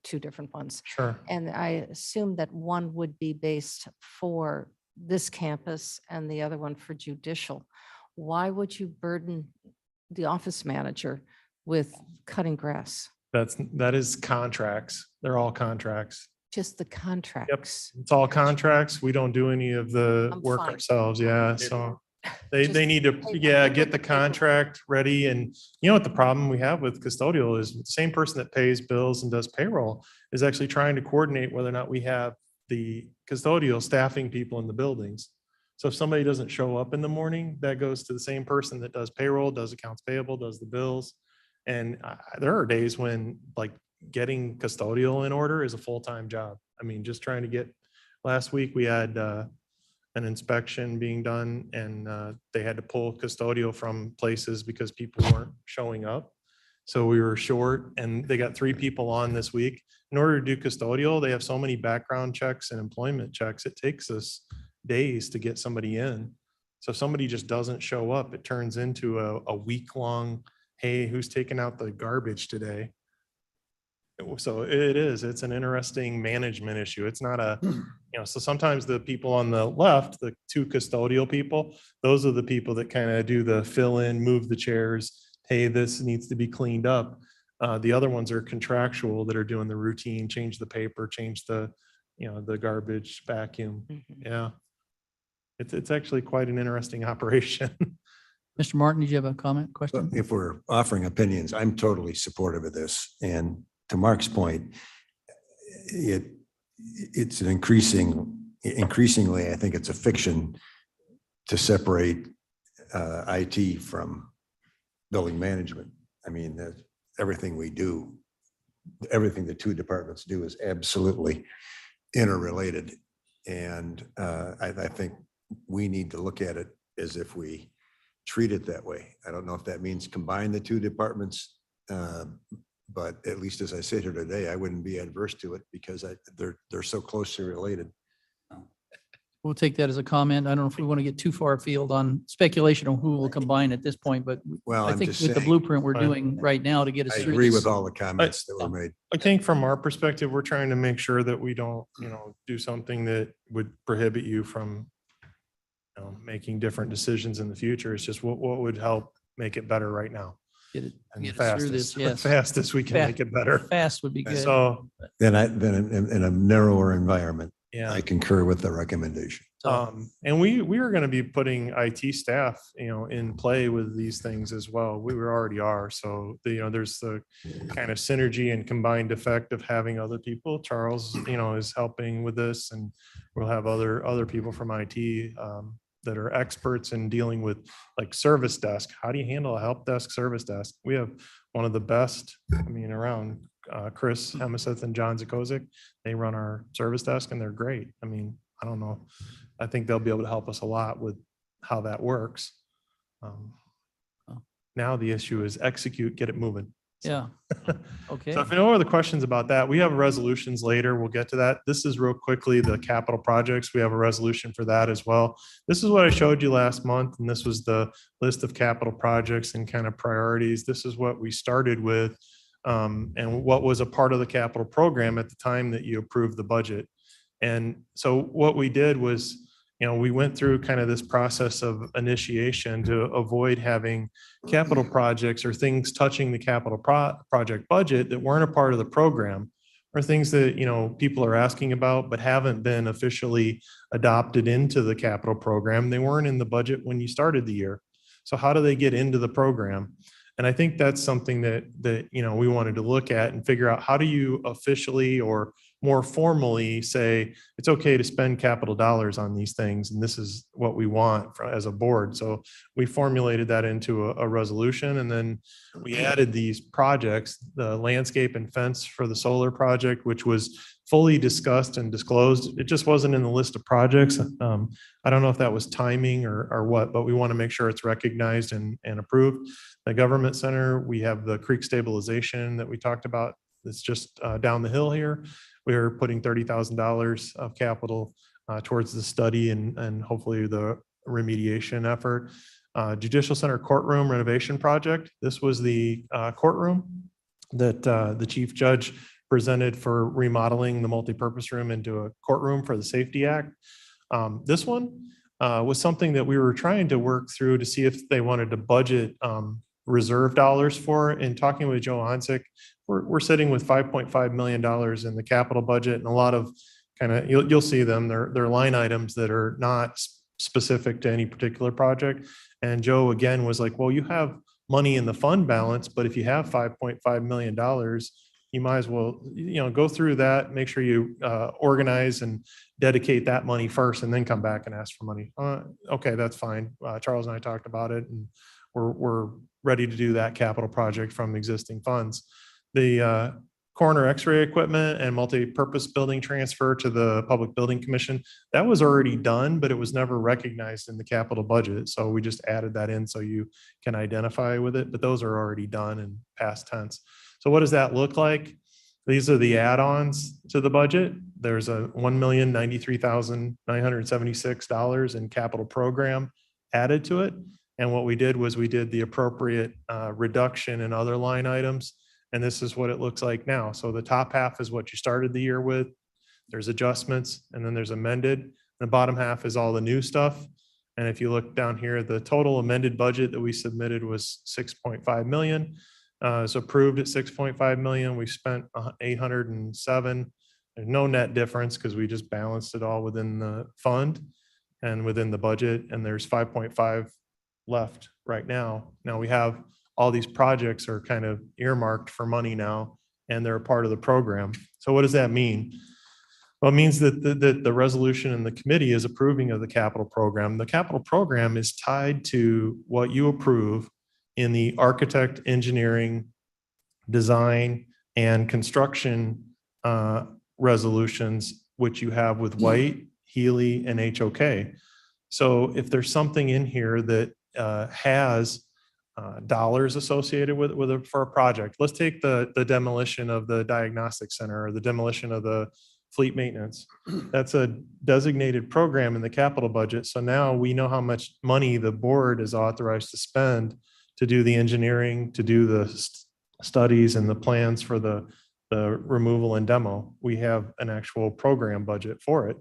2 different ones. Sure. And I assume that 1 would be based for this campus and the other one for judicial. Why would you burden the office manager with cutting grass? That is contracts. They're all contracts. Just the contracts. It's all contracts. We don't do any of the I'm work fine. ourselves. Yeah. So they Just need to, paper. get the contract ready. And you know what the problem we have with custodial is, the same person that pays bills and does payroll is actually trying to coordinate whether or not we have the custodial staffing people in the buildings. So if somebody doesn't show up in the morning, that goes to the same person that does payroll, does accounts payable, does the bills. And there are days when like getting custodial in order is a full-time job. I mean, just trying to get, last week we had an inspection being done, and they had to pull custodial from places because people weren't showing up. So we were short, and they got 3 people on this week. In order to do custodial, they have so many background checks and employment checks. It takes us days to get somebody in. So if somebody just doesn't show up, it turns into a week-long, hey, who's taking out the garbage today? So it's an interesting management issue. It's not a, so sometimes the people on the left, the 2 custodial people, those are the people that kind of do the fill in, move the chairs. Hey, this needs to be cleaned up. The other ones are contractual that are doing the routine, change the paper, change the, the garbage, vacuum. Yeah. It's actually quite an interesting operation. Mr. Martin, did you have a comment, question? If we're offering opinions, I'm totally supportive of this. And to Mark's point, it's an increasingly, I think it's a fiction to separate IT from building management. I mean, everything we do, everything the 2 departments do is absolutely interrelated. And I think we need to look at it as if we treat it that way. I don't know if that means combine the 2 departments, but at least as I sit here today, I wouldn't be adverse to it because they're so closely related. We'll take that as a comment. I don't know if we want to get too far afield on speculation on who will combine at this point, but Well, I I'm think just with the saying, blueprint we're Fine. doing right now to get us I through agree this. with all the comments that were made. I think from our perspective, we're trying to make sure that we don't, do something that would prohibit you from, making different decisions in the future. It's just what would help make it better right now. Get And us through this, fastest, yes. fastest we can Fa- make it better. Fast would be good. So, Then in a narrower environment, yeah. I concur with the recommendation. And we are going to be putting IT staff, in play with these things as well. We already are. So, there's the kind of synergy and combined effect of having other people. Charles, is helping with this, and we'll have other people from IT that are experts in dealing with like service desk. How do you handle a help desk service desk? We have one of the best, around Chris Hemeseth and John Zakozik. They run our service desk and they're great. I don't know. I think they'll be able to help us a lot with how that works. Now the issue is execute, get it moving. Yeah. Okay. So if you have other questions about that, we have resolutions later. We'll get to that. This is real quickly the capital projects. We have a resolution for that as well. This is what I showed you last month, and this was the list of capital projects and kind of priorities. This is what we started with and what was a part of the capital program at the time that you approved the budget. And so what we did was, we went through kind of this process of initiation to avoid having capital projects or things touching the capital project budget that weren't a part of the program, or things that, people are asking about but haven't been officially adopted into the capital program. They weren't in the budget when you started the year. So how do they get into the program? And I think that's something that we wanted to look at and figure out, how do you officially or more formally say, it's okay to spend capital dollars on these things, and this is what we want as a board. So we formulated that into a resolution, and then we added these projects, the landscape and fence for the solar project, which was fully discussed and disclosed. It just wasn't in the list of projects. I don't know if that was timing or what, but we want to make sure it's recognized and approved. The government center, we have the creek stabilization that we talked about. It's just down the hill here. We are putting $30,000 of capital towards the study and hopefully the remediation effort. Judicial Center Courtroom renovation project. This was the courtroom that the chief judge presented for remodeling the multipurpose room into a courtroom for the Safety Act. This one was something that we were trying to work through to see if they wanted to budget reserve dollars for. In talking with Joe Onsick, we're sitting with $5.5 million in the capital budget, and a lot of kind of, you'll see them, they're line items that are not specific to any particular project. And Joe again was like, well, you have money in the fund balance, but if you have $5.5 million, you might as well, go through that, make sure you organize and dedicate that money first, and then come back and ask for money. Okay, that's fine. Charles and I talked about it, and we're ready to do that capital project from existing funds. The coroner x-ray equipment and multi-purpose building transfer to the Public Building Commission, that was already done, but it was never recognized in the capital budget. So we just added that in so you can identify with it, but those are already done in past tense. So what does that look like? These are the add-ons to the budget. There's a $1,093,976 in capital program added to it. And what we did was we did the appropriate reduction in other line items. And this is what it looks like now. So the top half is what you started the year with. There's adjustments, and then there's amended. The bottom half is all the new stuff. And if you look down here, the total amended budget that we submitted was 6.5 million. It's approved at 6.5 million. We spent 807. There's no net difference because we just balanced it all within the fund and within the budget. And there's 5.5 left right now. Now we have all these projects are kind of earmarked for money now, and they're a part of the program. So what does that mean? Well, it means that the resolution in the committee is approving of the capital program. The capital program is tied to what you approve in the architect, engineering, design, and construction resolutions, which you have with White, Healy, and HOK. So if there's something in here that has dollars associated with it for a project, let's take the demolition of the diagnostic center or the demolition of the fleet maintenance. That's a designated program in the capital budget. So now we know how much money the board is authorized to spend to do the engineering, to do the studies and the plans for the removal and demo. We have an actual program budget for it.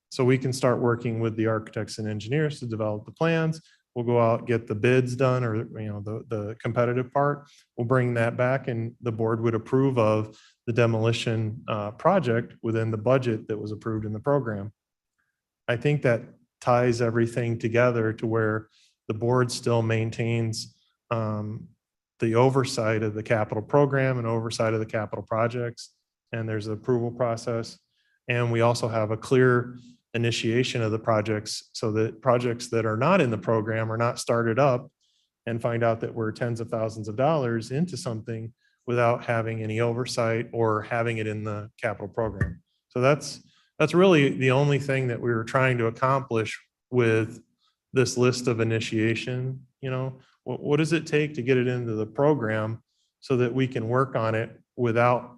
So we can start working with the architects and engineers to develop the plans. We'll go out, get the bids done, or the competitive part. We'll bring that back, and the board would approve of the demolition project within the budget that was approved in the program. I think that ties everything together to where the board still maintains the oversight of the capital program and oversight of the capital projects, and there's an approval process. And we also have a clear initiation of the projects so that projects that are not in the program are not started up and find out that we're tens of thousands of dollars into something without having any oversight or having it in the capital program. So that's really the only thing that we were trying to accomplish with this list of initiation. What does it take to get it into the program so that we can work on it without,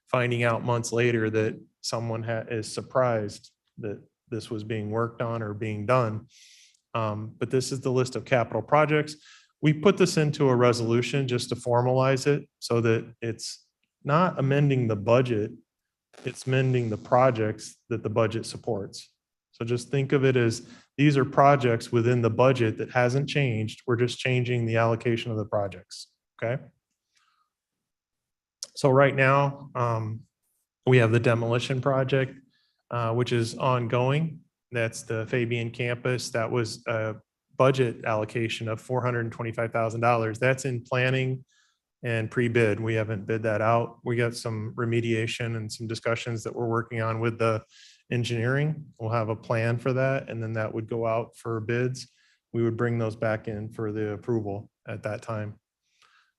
finding out months later that someone is surprised that this was being worked on or being done. But this is the list of capital projects. We put this into a resolution just to formalize it so that it's not amending the budget, it's amending the projects that the budget supports. So just think of it as these are projects within the budget that hasn't changed. We're just changing the allocation of the projects, okay? So right now, we have the demolition project, which is ongoing. That's the Fabian campus. That was a budget allocation of $425,000. That's in planning and pre-bid. We haven't bid that out. We got some remediation and some discussions that we're working on with the engineering. We'll have a plan for that, and then that would go out for bids. We would bring those back in for the approval at that time.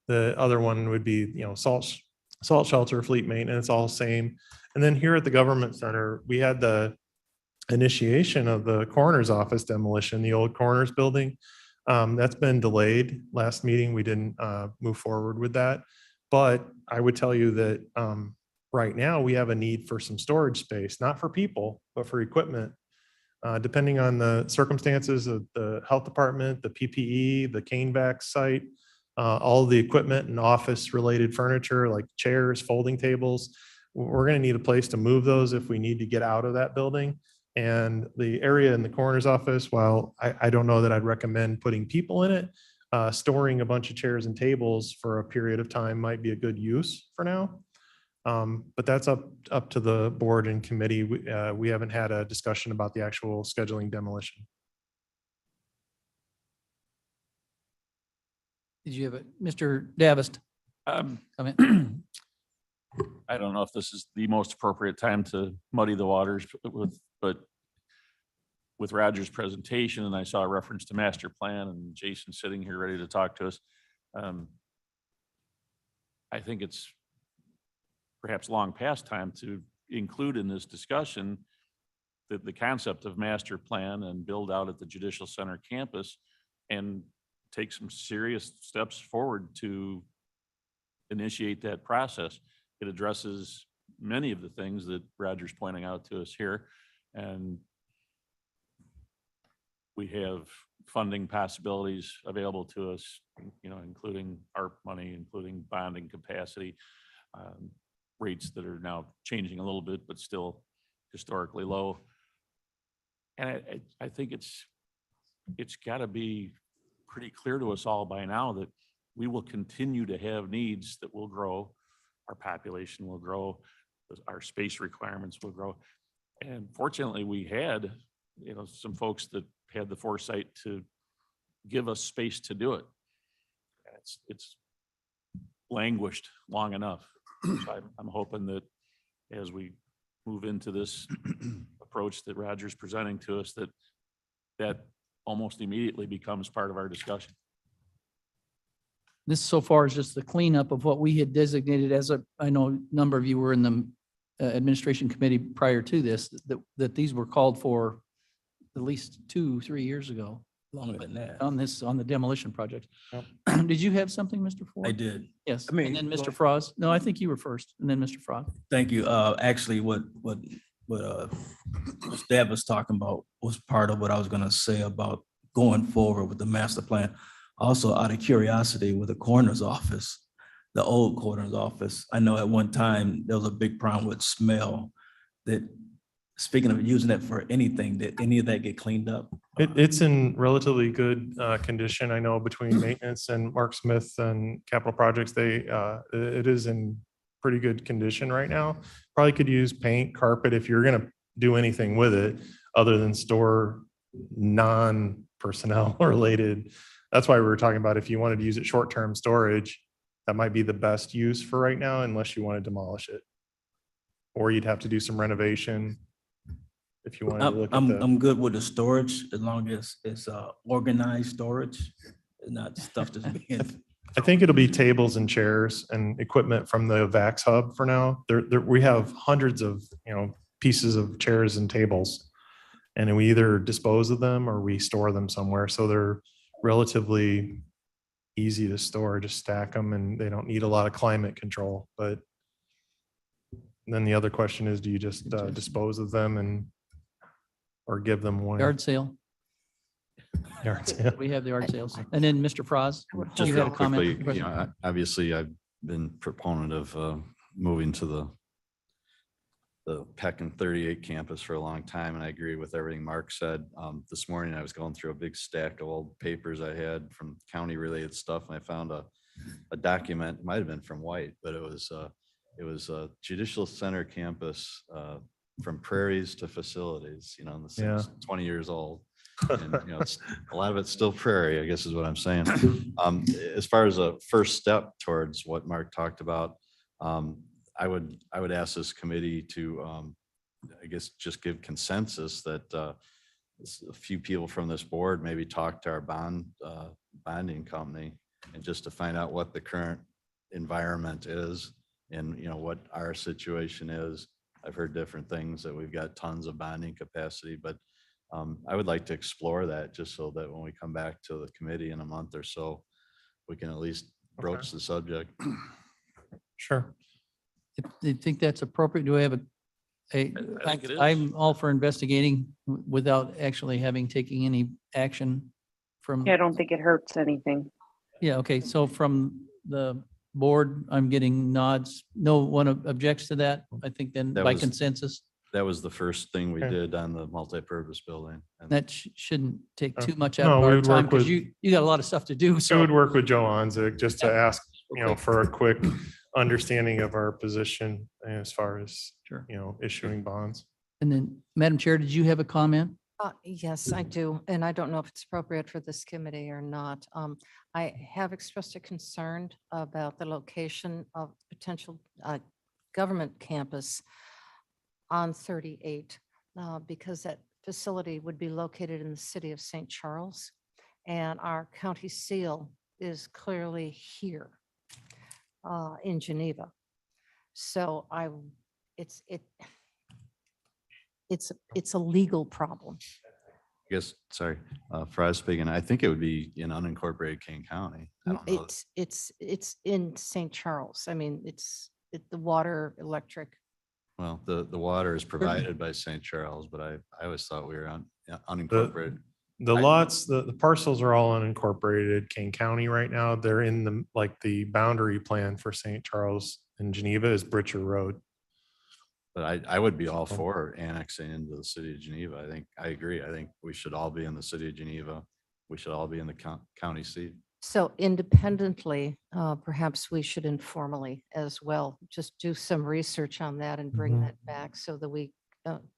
The other one would be, salt shelter, fleet maintenance, all same. And then here at the government center, we had the initiation of the coroner's office demolition, the old coroner's building. That's been delayed. Last meeting, we didn't move forward with that. But I would tell you that right now we have a need for some storage space, not for people, but for equipment. Depending on the circumstances of the health department, the PPE, the Caneback site, all of the equipment and office related furniture like chairs, folding tables, we're going to need a place to move those if we need to get out of that building. And the area in the coroner's office, while I don't know that I'd recommend putting people in it, storing a bunch of chairs and tables for a period of time might be a good use for now. But that's up to the board and committee. We haven't had a discussion about the actual scheduling demolition. Did you have a, Mr. Davist? Comment? I don't know if this is the most appropriate time to muddy the waters but with Roger's presentation, and I saw a reference to master plan and Jason sitting here ready to talk to us. I think it's perhaps long past time to include in this discussion the concept of master plan and build out at the Judicial Center campus and take some serious steps forward to initiate that process. It addresses many of the things that Roger's pointing out to us here. And we have funding possibilities available to us, including ARP money, including bonding capacity, rates that are now changing a little bit, but still historically low. And I think it's got to be pretty clear to us all by now that we will continue to have needs that will grow. Our population will grow, our space requirements will grow. And fortunately, we had, some folks that had the foresight to give us space to do it. It's languished long enough. So I'm hoping that as we move into this approach that Roger's presenting to us, that almost immediately becomes part of our discussion. This so far is just the cleanup of what we had designated as I know a number of you were in the administration committee prior to this, that these were called for at least 2-3 years ago. Longer than that. On the demolition project. Yep. Did you have something, Mr. Ford? I did. Yes. I mean, And then go Mr. ahead. Frost. No, I think you were first and then Mr. Frost. Thank you. Actually, what Dad was talking about was part of what I was gonna say about going forward with the master plan. Also, out of curiosity, with the coroner's office, the old coroner's office, I know at one time there was a big problem with smell. That, speaking of using it for anything, did any of that get cleaned up? It's in relatively good condition. I know between maintenance and Mark Smith and capital projects, it is in pretty good condition right now. Probably could use paint, carpet if you're gonna do anything with it other than store non-personnel related. That's why we were talking about if you wanted to use it short-term storage, that might be the best use for right now unless you want to demolish it. Or you'd have to do some renovation if you wanted to look at the. I'm good with the storage as long as it's organized storage, not stuff that's being. I think it'll be tables and chairs and equipment from the VAX hub for now. We have hundreds of, pieces of chairs and tables. And we either dispose of them or we store them somewhere. So they're relatively easy to store, just stack them and they don't need a lot of climate control. But then the other question is, do you just dispose of them or give them one? Yard sale. Yard sale. We have the yard sales. And then Mr. Frost. Just you had real a comment, quickly, question? obviously I've been proponent of moving to the Peck and 38 campus for a long time, and I agree with everything Mark said. This morning I was going through a big stack of old papers I had from county related stuff, and I found a document, might have been from White, but it was a Judicial Center campus from prairies to facilities, and this thing's 20 years old. And, a lot of it's still prairie, I guess is what I'm saying. As far as a first step towards what Mark talked about, I would ask this committee to, I guess, just give consensus that a few people from this board maybe talk to our bonding company, and just to find out what the current environment is and, what our situation is. I've heard different things, that we've got tons of bonding capacity, but I would like to explore that, just so that when we come back to the committee in a month or so, we can at least broach the subject. Sure. If you think that's appropriate, do I have I think it is. I'm all for investigating without actually having taking any action from. Yeah, I don't think it hurts anything. Yeah, okay, so from the board, I'm getting nods. No one objects to that. I think then That by was- consensus, That was the first thing we Okay. did on the multipurpose building. And that shouldn't take too much No, out of we our would time, work because with- you got a lot of stuff to do, So so. we would work with Joe Onzig just to Yeah. ask, for a quick understanding of our position as far as, Sure. issuing bonds. And then, Madam Chair, did you have a comment? Yes, I do. And I don't know if it's appropriate for this committee or not. I have expressed a concern about the location of potential government campus on 38, because that facility would be located in the city of St. Charles, and our county seal is clearly here in Geneva. So it's a legal problem. I guess, sorry, for us speaking, I think it would be in unincorporated King County. I don't know. It's in St. Charles. I mean, the water, electric. Well, the water is provided by St. Charles, but I always thought we were unincorporated. The lots, the parcels are all unincorporated King County right now. They're in the boundary plan for St. Charles and Geneva is Britcher Road. But I would be all for annexing into the city of Geneva. I agree. I think we should all be in the city of Geneva. We should all be in the county seat. So independently, perhaps we should informally as well, just do some research on that and bring Mhm. that back so that we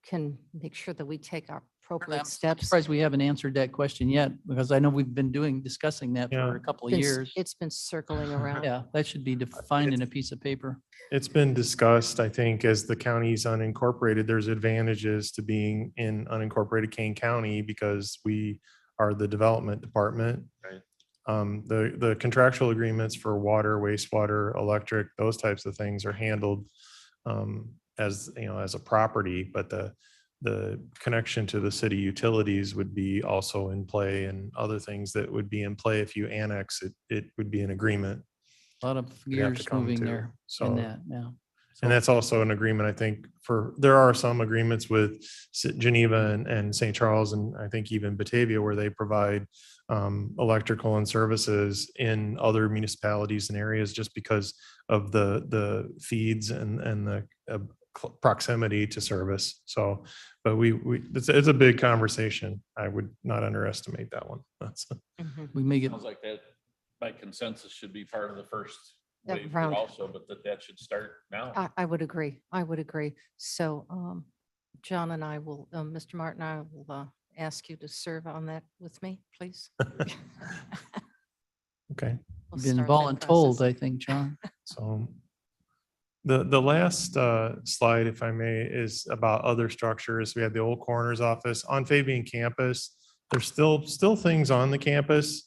can make sure that we take our I'm appropriate I'm steps. surprised we haven't answered that question yet, because I know we've been discussing that Yeah. for a couple of Been s- years. It's been circling around. Yeah, that should be defined in a piece of paper. It's been discussed, I think, as the county's unincorporated, there's advantages to being in unincorporated Kane County because we are the development department. Right. The contractual agreements for water, wastewater, electric, those types of things are handled as a property, but the connection to the city utilities would be also in play, and other things that would be in play if you annex it, it would be an agreement. A lot of We'd have to gears come moving to, there so- in that now. And that's also an agreement, I think, there are some agreements with Geneva and St. Charles, and I think even Batavia, where they provide electrical and services in other municipalities and areas just because of the feeds and the proximity to service. So, but it's a big conversation. I would not underestimate that one. That's Mhm. We may get, Sounds like that by consensus should be part of the first That wave round. also, but that should start now. I would agree. I would agree. So John and I will, Mr. Martin, I will ask you to serve on that with me, please. okay. We'll been start that voluntold, process. I think, John. So the last slide, if I may, is about other structures. We had the old coroner's office on Fabian campus. There's still things on the campus.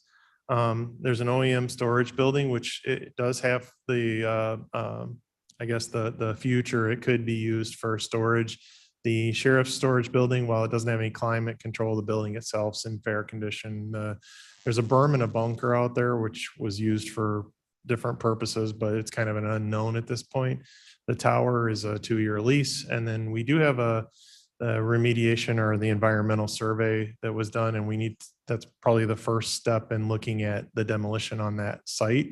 There's an OEM storage building, which it does have I guess the future, it could be used for storage. The sheriff's storage building, while it doesn't have any climate control, the building itself's in fair condition. There's a berm and a bunker out there, which was used for different purposes, but it's kind of an unknown at this point. The tower is a 2-year lease. And then we do have a remediation or the environmental survey that was done. And that's probably the first step in looking at the demolition on that site.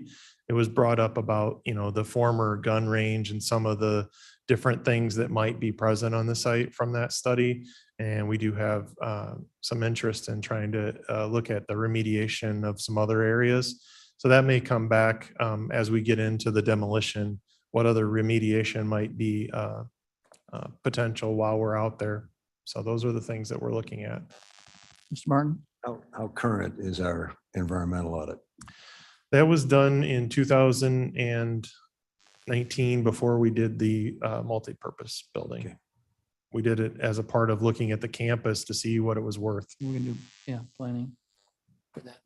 It was brought up about, the former gun range and some of the different things that might be present on the site from that study. And we do have some interest in trying to look at the remediation of some other areas. So that may come back as we get into the demolition, what other remediation might be potential while we're out there. So those are the things that we're looking at. Mr. Martin? How current is our environmental audit? That was done in 2019 before we did the multipurpose building. Okay. We did it as a part of looking at the campus to see what it was worth. We're gonna do, yeah, planning for that.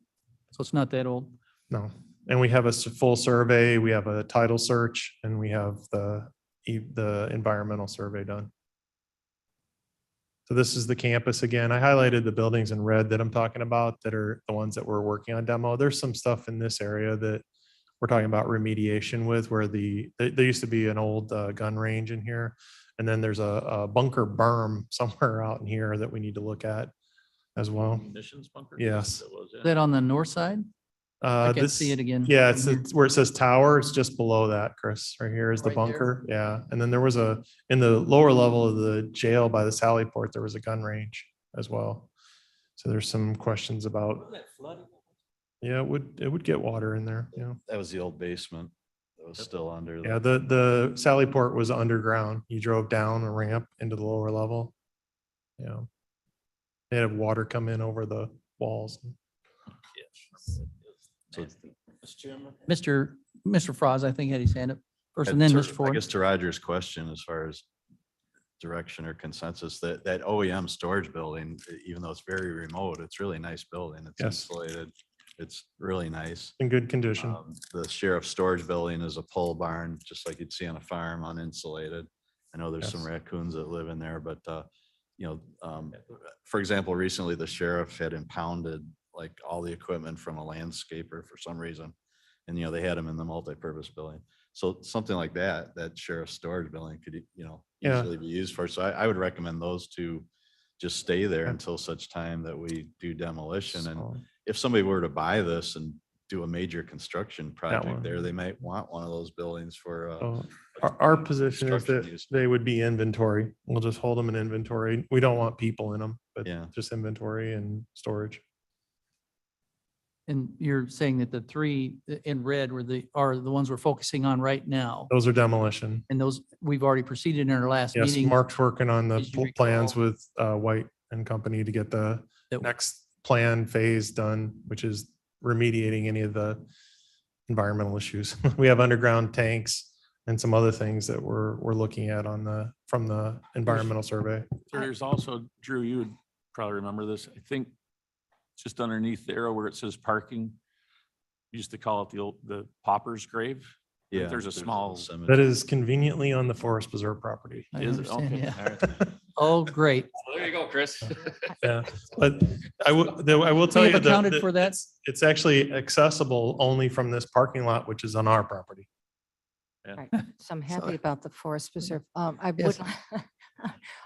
So it's not that old. No. And we have a full survey, we have a title search, and we have the environmental survey done. So this is the campus again. I highlighted the buildings in red that I'm talking about that are the ones that we're working on demo. There's some stuff in this area that we're talking about remediation with, where there used to be an old gun range in here. And then there's a bunker berm somewhere out in here that we need to look at as well. Munitions bunker? Yes. That was, yeah. Is that on the north side? I can't This- see it again. Yeah, from here. it's where it says tower. It's just below that, Chris. Right here is the Right there? bunker. Yeah. And then there was in the lower level of the jail by the Sally Port, there was a gun range as well. So there's some questions about, yeah, it would get water in there. Yeah. That was the old basement. That was still under. Yeah, the Sally Port was underground. You drove down a ramp into the lower level. Yeah. They had water come in over the walls. So- Mr. Froz, I think had his hand up first, and And then to- Mr. I Ford. guess to Roger's question, as far as direction or consensus, that OEM storage building, even though it's very remote, it's really nice building. It's Yes. insulated. It's really nice. In good condition. The sheriff's storage building is a pole barn, just like you'd see on a farm, uninsulated. I know there's some Yes. raccoons that live in there, but for example, recently the sheriff had impounded like all the equipment from a landscaper for some reason. And, they had them in the multipurpose building. So something like that sheriff's storage building could, Yeah. easily be used for. So I would recommend those two just stay there Yeah. until such time that we do demolition. And So, if somebody were to buy this and do a major construction one. project there, they might want one of those buildings for, so our position is construction that use. they would be inventory. We'll just hold them in inventory. We don't want people in them, but Yeah. just inventory and storage. And you're saying that the three in red are the ones we're focusing on right now. Those are demolition. And those, we've already proceeded in our last Yes, meeting. Mark's working on the As you plans recall. with White and Company to get the That- next plan phase done, which is remediating any of the environmental issues. We have underground tanks and some other things that we're looking at from the environmental survey. So there's also, Drew, you would probably remember this, I think, just underneath the arrow where it says parking, we used to call it the pauper's grave. Yeah. There's a small- That cemetery. is convenionally on the Forest Preserve property. I Is it? understand, Okay, yeah. all right. Oh, great. Well, there you go, Chris. Yeah, but I will tell We you have that accounted for that. it's actually accessible only from this parking lot, which is on our property. Right. So I'm happy Sorry. about the forest preserve. I Yes.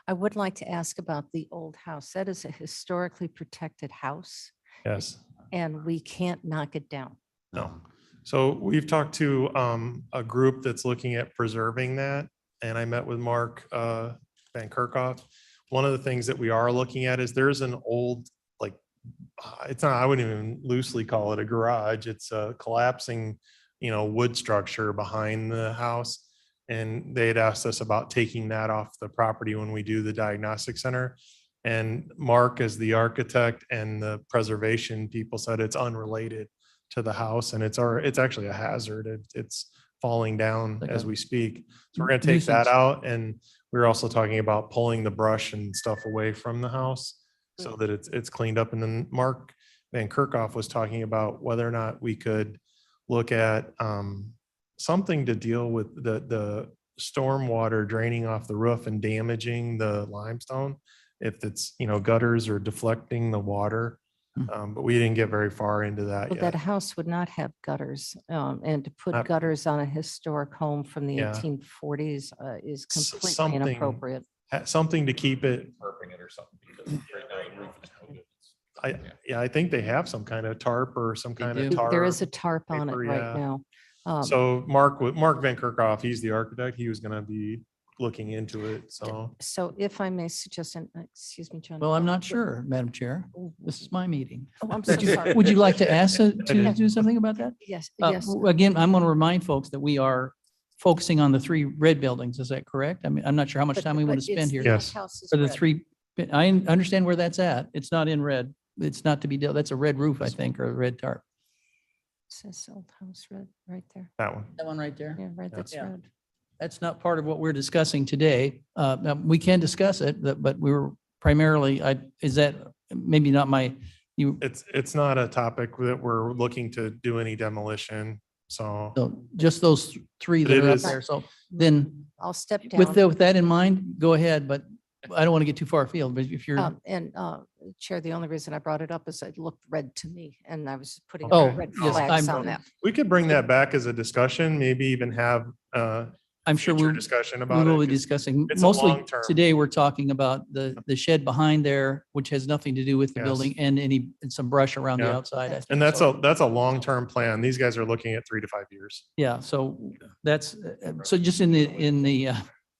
I would like to ask about the old house. That is a historically protected house Yes. and we can't knock it down. No. So we've talked to a group that's looking at preserving that, and I met with Mark Van Kerkhoff. One of the things that we are looking at is there's an old, like, it's not, I wouldn't even loosely call it a garage. It's a collapsing, wood structure behind the house. And they had asked us about taking that off the property when we do the diagnostic center. And Mark, as the architect and the preservation people, said it's unrelated to the house, and it's actually a hazard. It's falling down Like as a we speak. So we're gonna take that nuisance. out, and we're also talking about pulling the brush and stuff away from the house so that it's cleaned up. And then Mark Van Kerkhoff was talking about whether or not we could look at something to deal with the stormwater draining off the roof and damaging the limestone. If it's, gutters or deflecting the water. But we didn't get very far into that Well, that yet. house would not have gutters. And to put Not- gutters on a historic home from the Yeah. 1840s is completely something- inappropriate. Something to keep it, Tarping it or something, because right now the roof is no good. I think they have some kind of tarp or some They kind of do. tar. There is a tarp on it paper, right yeah. now. So Mark Van Kerkhoff, he's the architect. He was gonna be looking into it, so. So if I may suggest, excuse me, John. Well, I'm not sure, Madam Chair. This is my meeting. Oh, I'm so sorry. Would you like to ask to is. do something about that? Yes, Uh, yes. Again, I'm going to remind folks that we are focusing on the three red buildings. Is that correct? I mean, I'm not sure how much But- time we want but to it's spend here. Yes. house is For the red. three, I understand where that's at. It's not in red. it's not to be dealt, that's a red roof, I think, or a red tarp. Says old house red right there. That one. That one right there? Yeah, right, that's Yeah. red. That's not part of what we're discussing today. Now, we can discuss it, but we were primarily, is that maybe not It's not a topic that we're looking to do any demolition. So so just those three But that it are up is- there. So then I'll step with down. that in mind, go ahead, but I don't want to get too far afield, but if you're, And Chair, the only reason I brought it up is it looked red to me and I was putting Oh, red yes, flags I'm- on that. we could bring that back as a discussion, maybe even have I'm sure future we discussion we about will be it. 'Cause discussing, it's a mostly long-term. today, we're talking about the shed behind there, which has nothing to do with the Yes. building and and some brush around the Yeah. outside. I And think. And that's So, a long-term plan. These guys are looking at 3 to 5 years. yeah, so that's, so just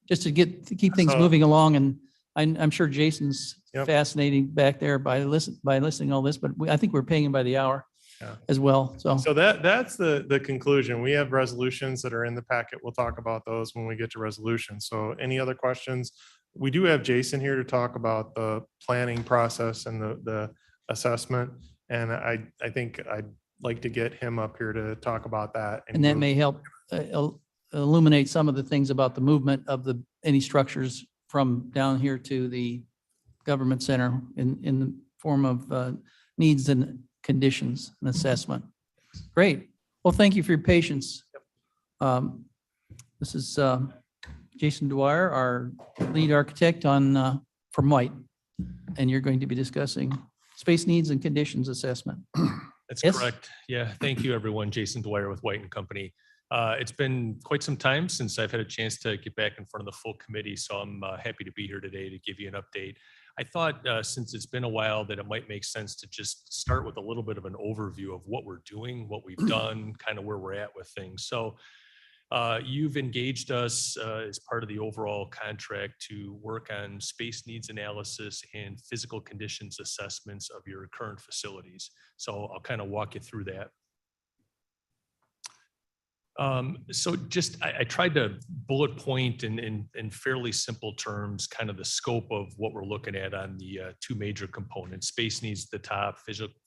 just to keep things So- moving along, and I'm sure Jason's Yep. fascinating back there by listening to all this, but I think we're paying him by the hour Yeah. as well, so. So that's the conclusion. We have resolutions that are in the packet. We'll talk about those when we get to resolutions. So any other questions? We do have Jason here to talk about the planning process and the assessment. And I think I'd like to get him up here to talk about that. And that move- may help illuminate some of the things about the movement of any structures from down here to the government center in the form of needs and conditions and assessment. Great. Well, thank you for your patience. This is Jason Dwyer, our lead architect from White, and you're going to be discussing space needs and conditions assessment. That's Yes? correct. Yeah, thank you, everyone. Jason Dwyer with White and Company. It's been quite some time since I've had a chance to get back in front of the full committee, so I'm happy to be here today to give you an update. I thought since it's been a while that it might make sense to just start with a little bit of an overview of what we're doing, what we've done, kind of where we're at with things. So you've engaged us as part of the overall contract to work on space needs analysis and physical conditions assessments of your current facilities. So I'll kind of walk you through that. So just, I tried to bullet point in fairly simple terms, kind of the scope of what we're looking at on the two major components: space needs at the top,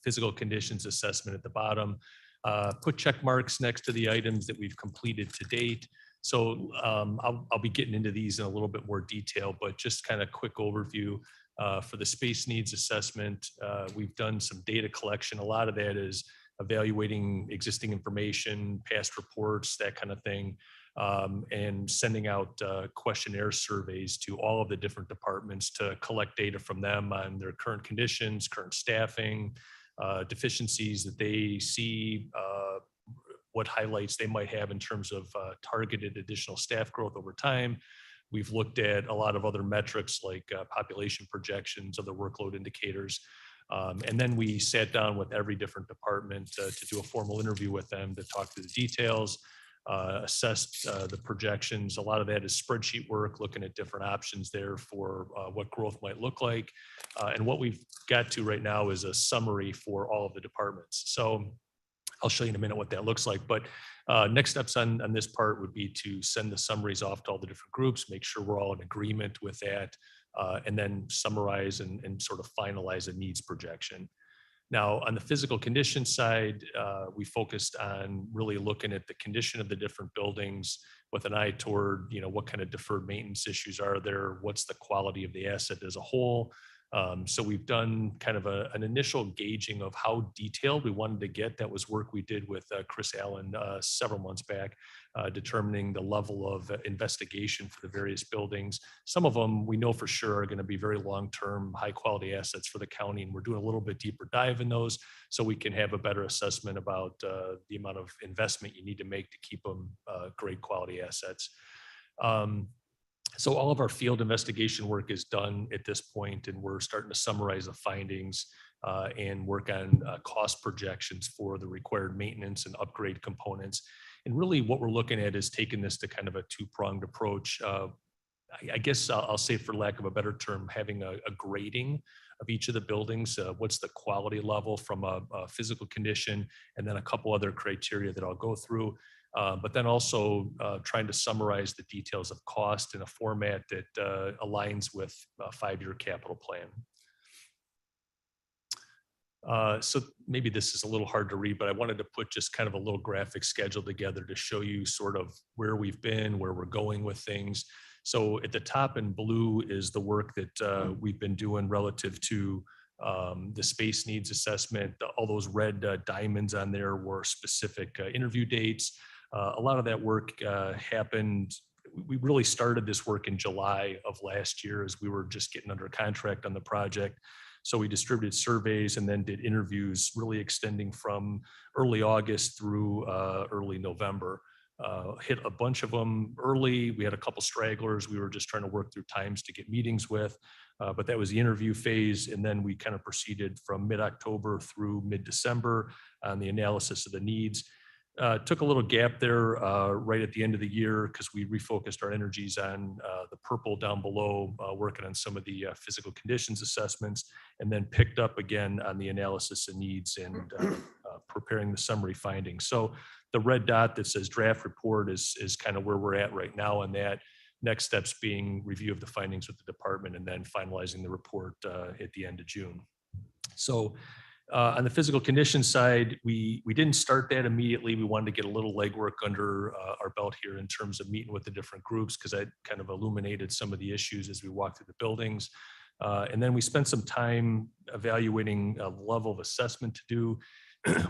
physical conditions assessment at the bottom. Put check marks next to the items that we've completed to date. So I'll be getting into these in a little bit more detail, but just kind of quick overview. For the space needs assessment, we've done some data collection. A lot of that is evaluating existing information, past reports, that kind of thing, and sending out questionnaire surveys to all of the different departments to collect data from them on their current conditions, current staffing, deficiencies that they see, what highlights they might have in terms of targeted additional staff growth over time. We've looked at a lot of other metrics like population projections, other workload indicators. And then we sat down with every different department to do a formal interview with them to talk through the details, assess the projections. A lot of that is spreadsheet work, looking at different options there for what growth might look like. And what we've got to right now is a summary for all of the departments. So I'll show you in a minute what that looks like. But next steps on this part would be to send the summaries off to all the different groups, make sure we're all in agreement with that, and then summarize and sort of finalize a needs projection. Now, on the physical condition side, we focused on really looking at the condition of the different buildings with an eye toward, what kind of deferred maintenance issues are there, what's the quality of the asset as a whole. So we've done kind of an initial gauging of how detailed we wanted to get. That was work we did with Chris Allen several months back, determining the level of investigation for the various buildings. Some of them we know for sure are going to be very long-term, high-quality assets for the county, and we're doing a little bit deeper dive in those so we can have a better assessment about the amount of investment you need to make to keep them great quality assets. So all of our field investigation work is done at this point, and we're starting to summarize the findings and work on cost projections for the required maintenance and upgrade components. And really what we're looking at is taking this to kind of a two-pronged approach. I guess I'll say, for lack of a better term, having a grading of each of the buildings. What's the quality level from a physical condition, and then a couple other criteria that I'll go through. But then also trying to summarize the details of cost in a format that aligns with a 5-year capital plan. So maybe this is a little hard to read, but I wanted to put just kind of a little graphic schedule together to show you sort of where we've been, where we're going with things. So at the top in blue is the work that we've been doing relative to the space needs assessment. All those red diamonds on there were specific interview dates. A lot of that work happened. We really started this work in July of last year as we were just getting under contract on the project. So we distributed surveys and then did interviews really extending from early August through early November. Hit a bunch of them early. We had a couple stragglers. We were just trying to work through times to get meetings with, but that was the interview phase. And then we kind of proceeded from mid-October through mid-December on the analysis of the needs. Took a little gap there right at the end of the year because we refocused our energies on the purple down below, working on some of the physical conditions assessments, and then picked up again on the analysis of needs and preparing the summary findings. So the red dot that says draft report is kind of where we're at right now on that. Next steps being review of the findings with the department and then finalizing the report at the end of June. So on the physical condition side, we didn't start that immediately. We wanted to get a little legwork under our belt here in terms of meeting with the different groups because I kind of illuminated some of the issues as we walked through the buildings. And then we spent some time evaluating a level of assessment to do.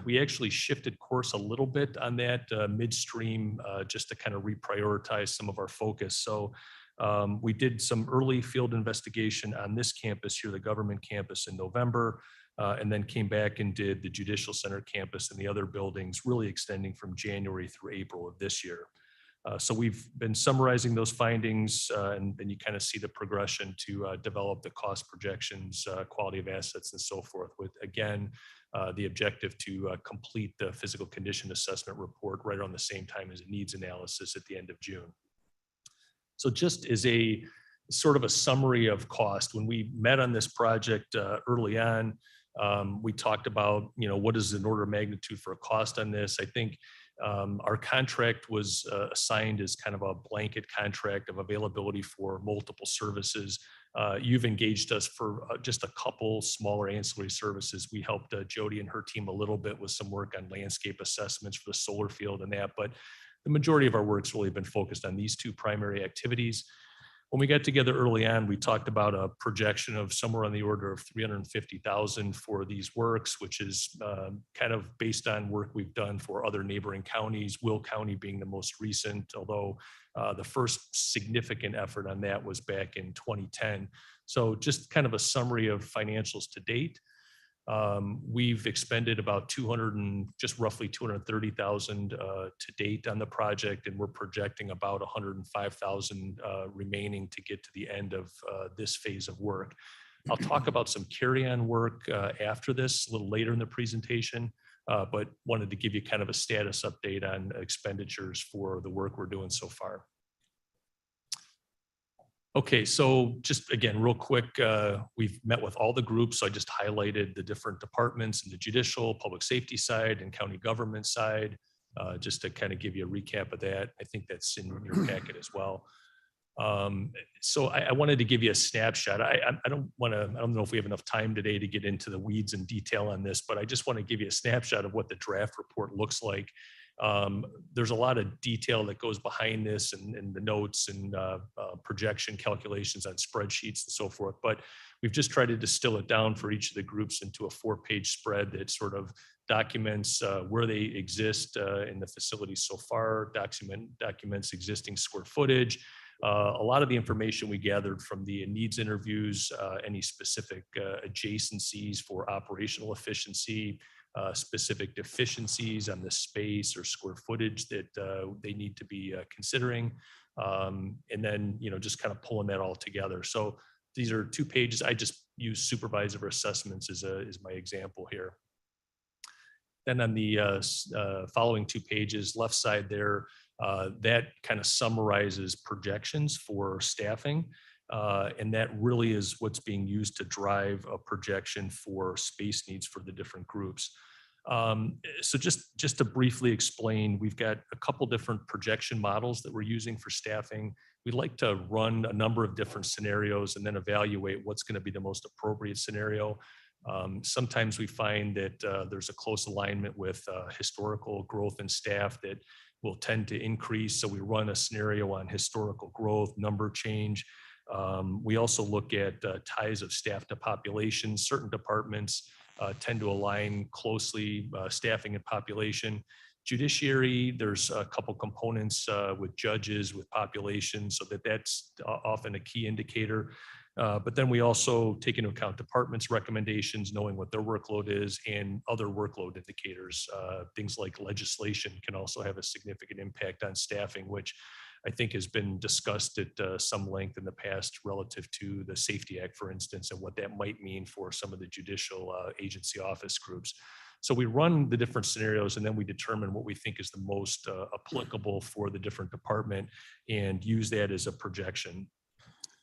We actually shifted course a little bit on that midstream just to kind of reprioritize some of our focus. So we did some early field investigation on this campus here, the government campus, in November. And then came back and did the Judicial Center campus and the other buildings, really extending from January through April of this year. So we've been summarizing those findings, and then you kind of see the progression to develop the cost projections, quality of assets, and so forth, with, again, the objective to complete the physical condition assessment report right around the same time as a needs analysis at the end of June. So just as a sort of a summary of cost, when we met on this project early on, we talked about, what is an order of magnitude for a cost on this. I think our contract was assigned as kind of a blanket contract of availability for multiple services. You've engaged us for just a couple smaller ancillary services. We helped Jody and her team a little bit with some work on landscape assessments for the solar field and that, but the majority of our work's really been focused on these two primary activities. When we got together early on, we talked about a projection of somewhere on the order of $350,000 for these works, which is kind of based on work we've done for other neighboring counties, Will County being the most recent, although the first significant effort on that was back in 2010. So just kind of a summary of financials to date. We've expended about just roughly $230,000 to date on the project, and we're projecting about $105,000 remaining to get to the end of this phase of work. I'll talk about some carry-on work after this a little later in the presentation, but wanted to give you kind of a status update on expenditures for the work we're doing so far. Okay, so just again, real quick, we've met with all the groups. So I just highlighted the different departments in the judicial, public safety side, and county government side, just to kind of give you a recap of that. I think that's in your packet as well. So I wanted to give you a snapshot. I don't know if we have enough time today to get into the weeds and detail on this, but I just want to give you a snapshot of what the draft report looks like. There's a lot of detail that goes behind this and the notes and projection calculations on spreadsheets and so forth, but we've just tried to distill it down for each of the groups into a 4-page spread that sort of documents where they exist in the facilities so far, documents existing square footage, a lot of the information we gathered from the needs interviews, any specific adjacencies for operational efficiency, specific deficiencies on the space or square footage that they need to be considering. And then, just kind of pulling that all together. So these are 2 pages. I just use supervisor assessments as my example here. Then on the following 2 pages, left side there, that kind of summarizes projections for staffing. And that really is what's being used to drive a projection for space needs for the different groups. So just to briefly explain, we've got a couple different projection models that we're using for staffing. We'd like to run a number of different scenarios and then evaluate what's going to be the most appropriate scenario. Sometimes we find that there's a close alignment with historical growth in staff that will tend to increase. So we run a scenario on historical growth, number change. We also look at ties of staff to population. Certain departments tend to align closely, staffing and population. Judiciary, there's a couple components with judges, with population, so that's often a key indicator. But then we also take into account departments' recommendations, knowing what their workload is, and other workload indicators. Things like legislation can also have a significant impact on staffing, which I think has been discussed at some length in the past relative to the Safety Act, for instance, and what that might mean for some of the judicial agency office groups. So we run the different scenarios, and then we determine what we think is the most applicable for the different department and use that as a projection.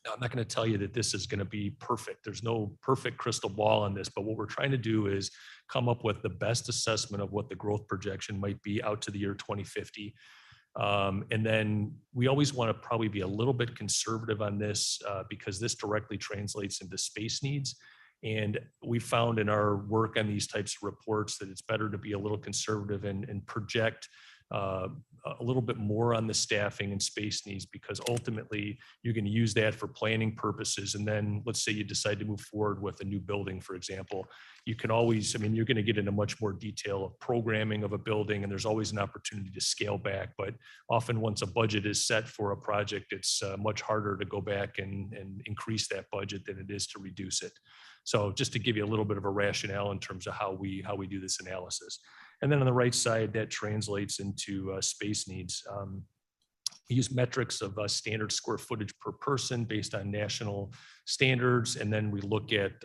Now, I'm not going to tell you that this is going to be perfect. There's no perfect crystal ball on this, but what we're trying to do is come up with the best assessment of what the growth projection might be out to the year 2050. And then we always want to probably be a little bit conservative on this because this directly translates into space needs. And we found in our work on these types of reports that it's better to be a little conservative and project a little bit more on the staffing and space needs, because ultimately you're going to use that for planning purposes. And then let's say you decide to move forward with a new building, for example, you can always, I mean, you're going to get into much more detail of programming of a building, and there's always an opportunity to scale back. But often once a budget is set for a project, it's much harder to go back and increase that budget than it is to reduce it. So just to give you a little bit of a rationale in terms of how we do this analysis. And then on the right side, that translates into space needs. We use metrics of standard square footage per person based on national standards. And then we look at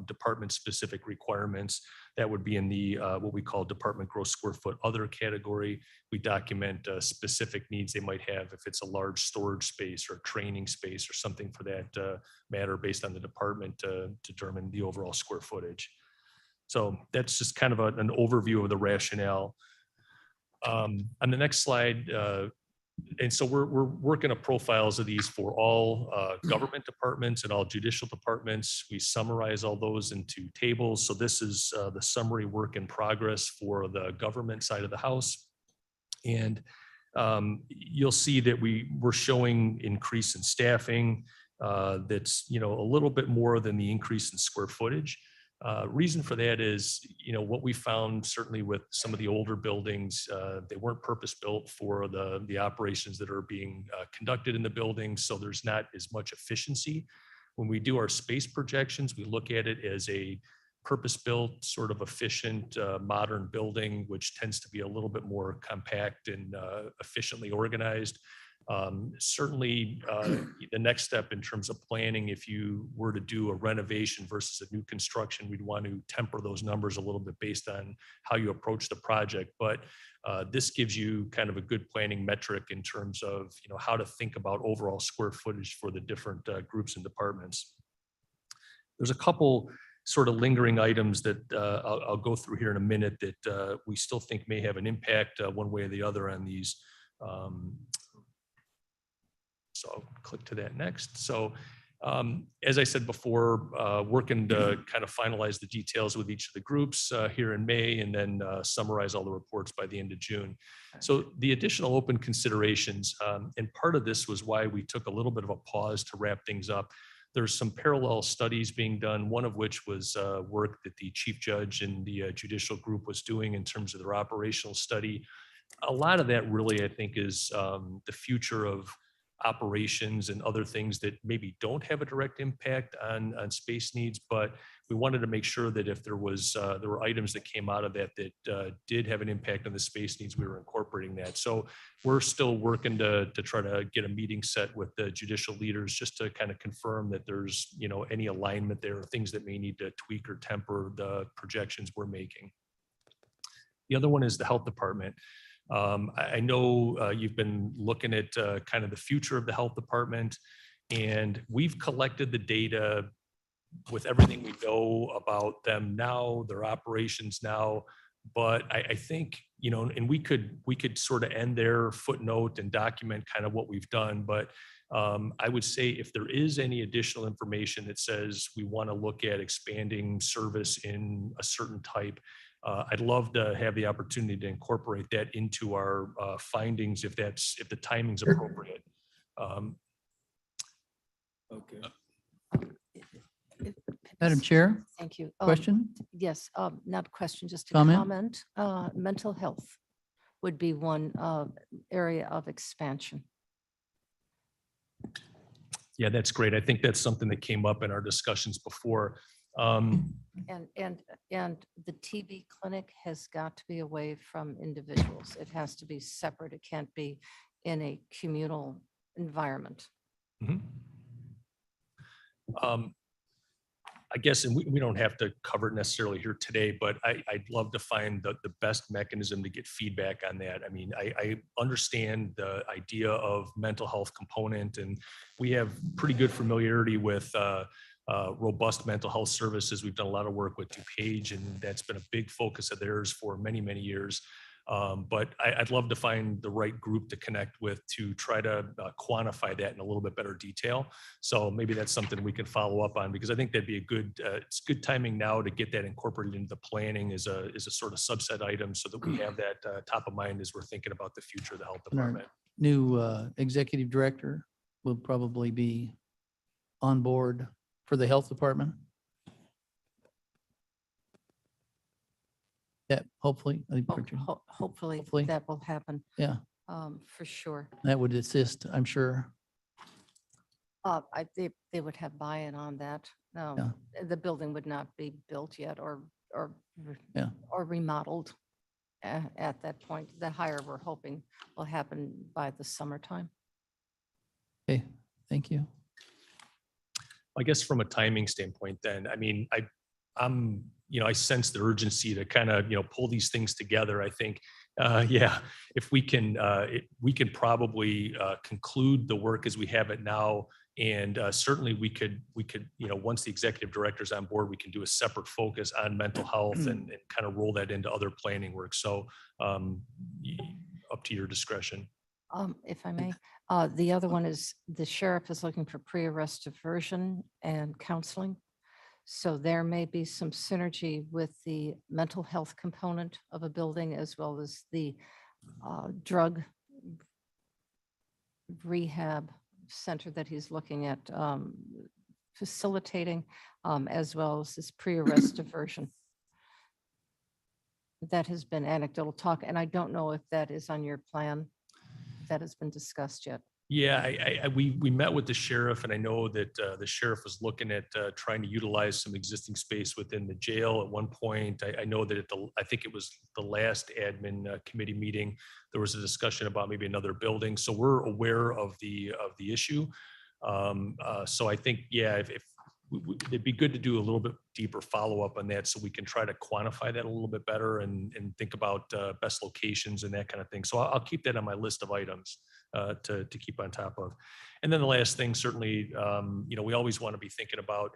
department-specific requirements that would be in the what we call department gross square foot other category. We document specific needs they might have if it's a large storage space or training space or something for that matter based on the department to determine the overall square footage. So that's just kind of an overview of the rationale. On the next slide, and so we're working on profiles of these for all government departments and all judicial departments. We summarize all those into tables. So this is the summary work in progress for the government side of the house. And you'll see that we're showing increase in staffing that's, you know, a little bit more than the increase in square footage. Reason for that is, you know, what we found certainly with some of the older buildings, they weren't purpose built for the operations that are being conducted in the building. So there's not as much efficiency. When we do our space projections, we look at it as a purpose built sort of efficient modern building, which tends to be a little bit more compact and efficiently organized. Certainly the next step in terms of planning, if you were to do a renovation versus a new construction, we'd want to temper those numbers a little bit based on how you approach the project. But this gives you kind of a good planning metric in terms of, you know, how to think about overall square footage for the different groups and departments. There's a couple sort of lingering items that I'll go through here in a minute that we still think may have an impact one way or the other on these. So I'll click to that next. So as I said before, working to kind of finalize the details with each of the groups here in May, and then summarize all the reports by the end of June. So the additional open considerations, and part of this was why we took a little bit of a pause to wrap things up. There's some parallel studies being done, one of which was work that the chief judge and the judicial group was doing in terms of their operational study. A lot of that really, I think, is the future of operations and other things that maybe don't have a direct impact on space needs, but we wanted to make sure that if there were items that came out of that did have an impact on the space needs, we were incorporating that. So we're still working to try to get a meeting set with the judicial leaders just to kind of confirm that there's, you know, any alignment there, or things that may need to tweak or temper the projections we're making. The other one is the health department. I know you've been looking at kind of the future of the health department, and we've collected the data with everything we know about them now, their operations now. But I think, you know, and we could sort of end their footnote and document kind of what we've done. But I would say if there is any additional information that says we want to look at expanding service in a certain type, I'd love to have the opportunity to incorporate that into our findings if the timing's appropriate. Okay. Madam Chair, Thank you. question? Yes, not a question, just a Comment? comment. Mental health would be one area of expansion. Yeah, that's great. I think that's something that came up in our discussions before. Um, And the TB clinic has got to be away from individuals. It has to be separate. It can't be in a communal environment. mhm. I guess, and we don't have to cover it necessarily here today, but I'd love to find the best mechanism to get feedback on that. I mean, I understand the idea of mental health component, and we have pretty good familiarity with robust mental health services. We've done a lot of work with DuPage, and that's been a big focus of theirs for many, many years. But I'd love to find the right group to connect with to try to quantify that in a little bit better detail. So maybe that's something we can follow up on, because I think that'd be a good, it's good timing now to get that incorporated into the planning as a sort of subset item, so that we have that top of mind as we're thinking about the future of the health And our department. new executive director will probably be on board for the health department. Yeah, hopefully, I think Hopefully Hopefully. that will happen. Yeah. For sure. that would assist, I'm sure. They would have buy-in on that. The building would not be built yet or Yeah. or remodeled at that point. The hire we're hoping will happen by the summertime. Okay, thank you. I guess from a timing standpoint, then, I mean, I'm, I sense the urgency to kind of, pull these things together. I think, yeah, if we can, we can probably conclude the work as we have it now. And certainly we could, once the executive director's on board, we can do a separate focus on mental health and kind of roll that into other planning work. So up to your discretion. If I may, the other one is the sheriff is looking for pre-arrest diversion and counseling. So there may be some synergy with the mental health component of a building, as well as the drug rehab center that he's looking at facilitating, as well as this pre-arrest diversion. That has been anecdotal talk, and I don't know if that is on your plan. That has been discussed yet. Yeah, we met with the sheriff, and I know that the sheriff was looking at trying to utilize some existing space within the jail at one point. I know that I think it was the last admin committee meeting, there was a discussion about maybe another building. So we're aware of the issue. So I think, yeah, if it'd be good to do a little bit deeper follow-up on that, so we can try to quantify that a little bit better and think about best locations and that kind of thing. So I'll keep that on my list of items to keep on top of. And then the last thing, certainly, we always want to be thinking about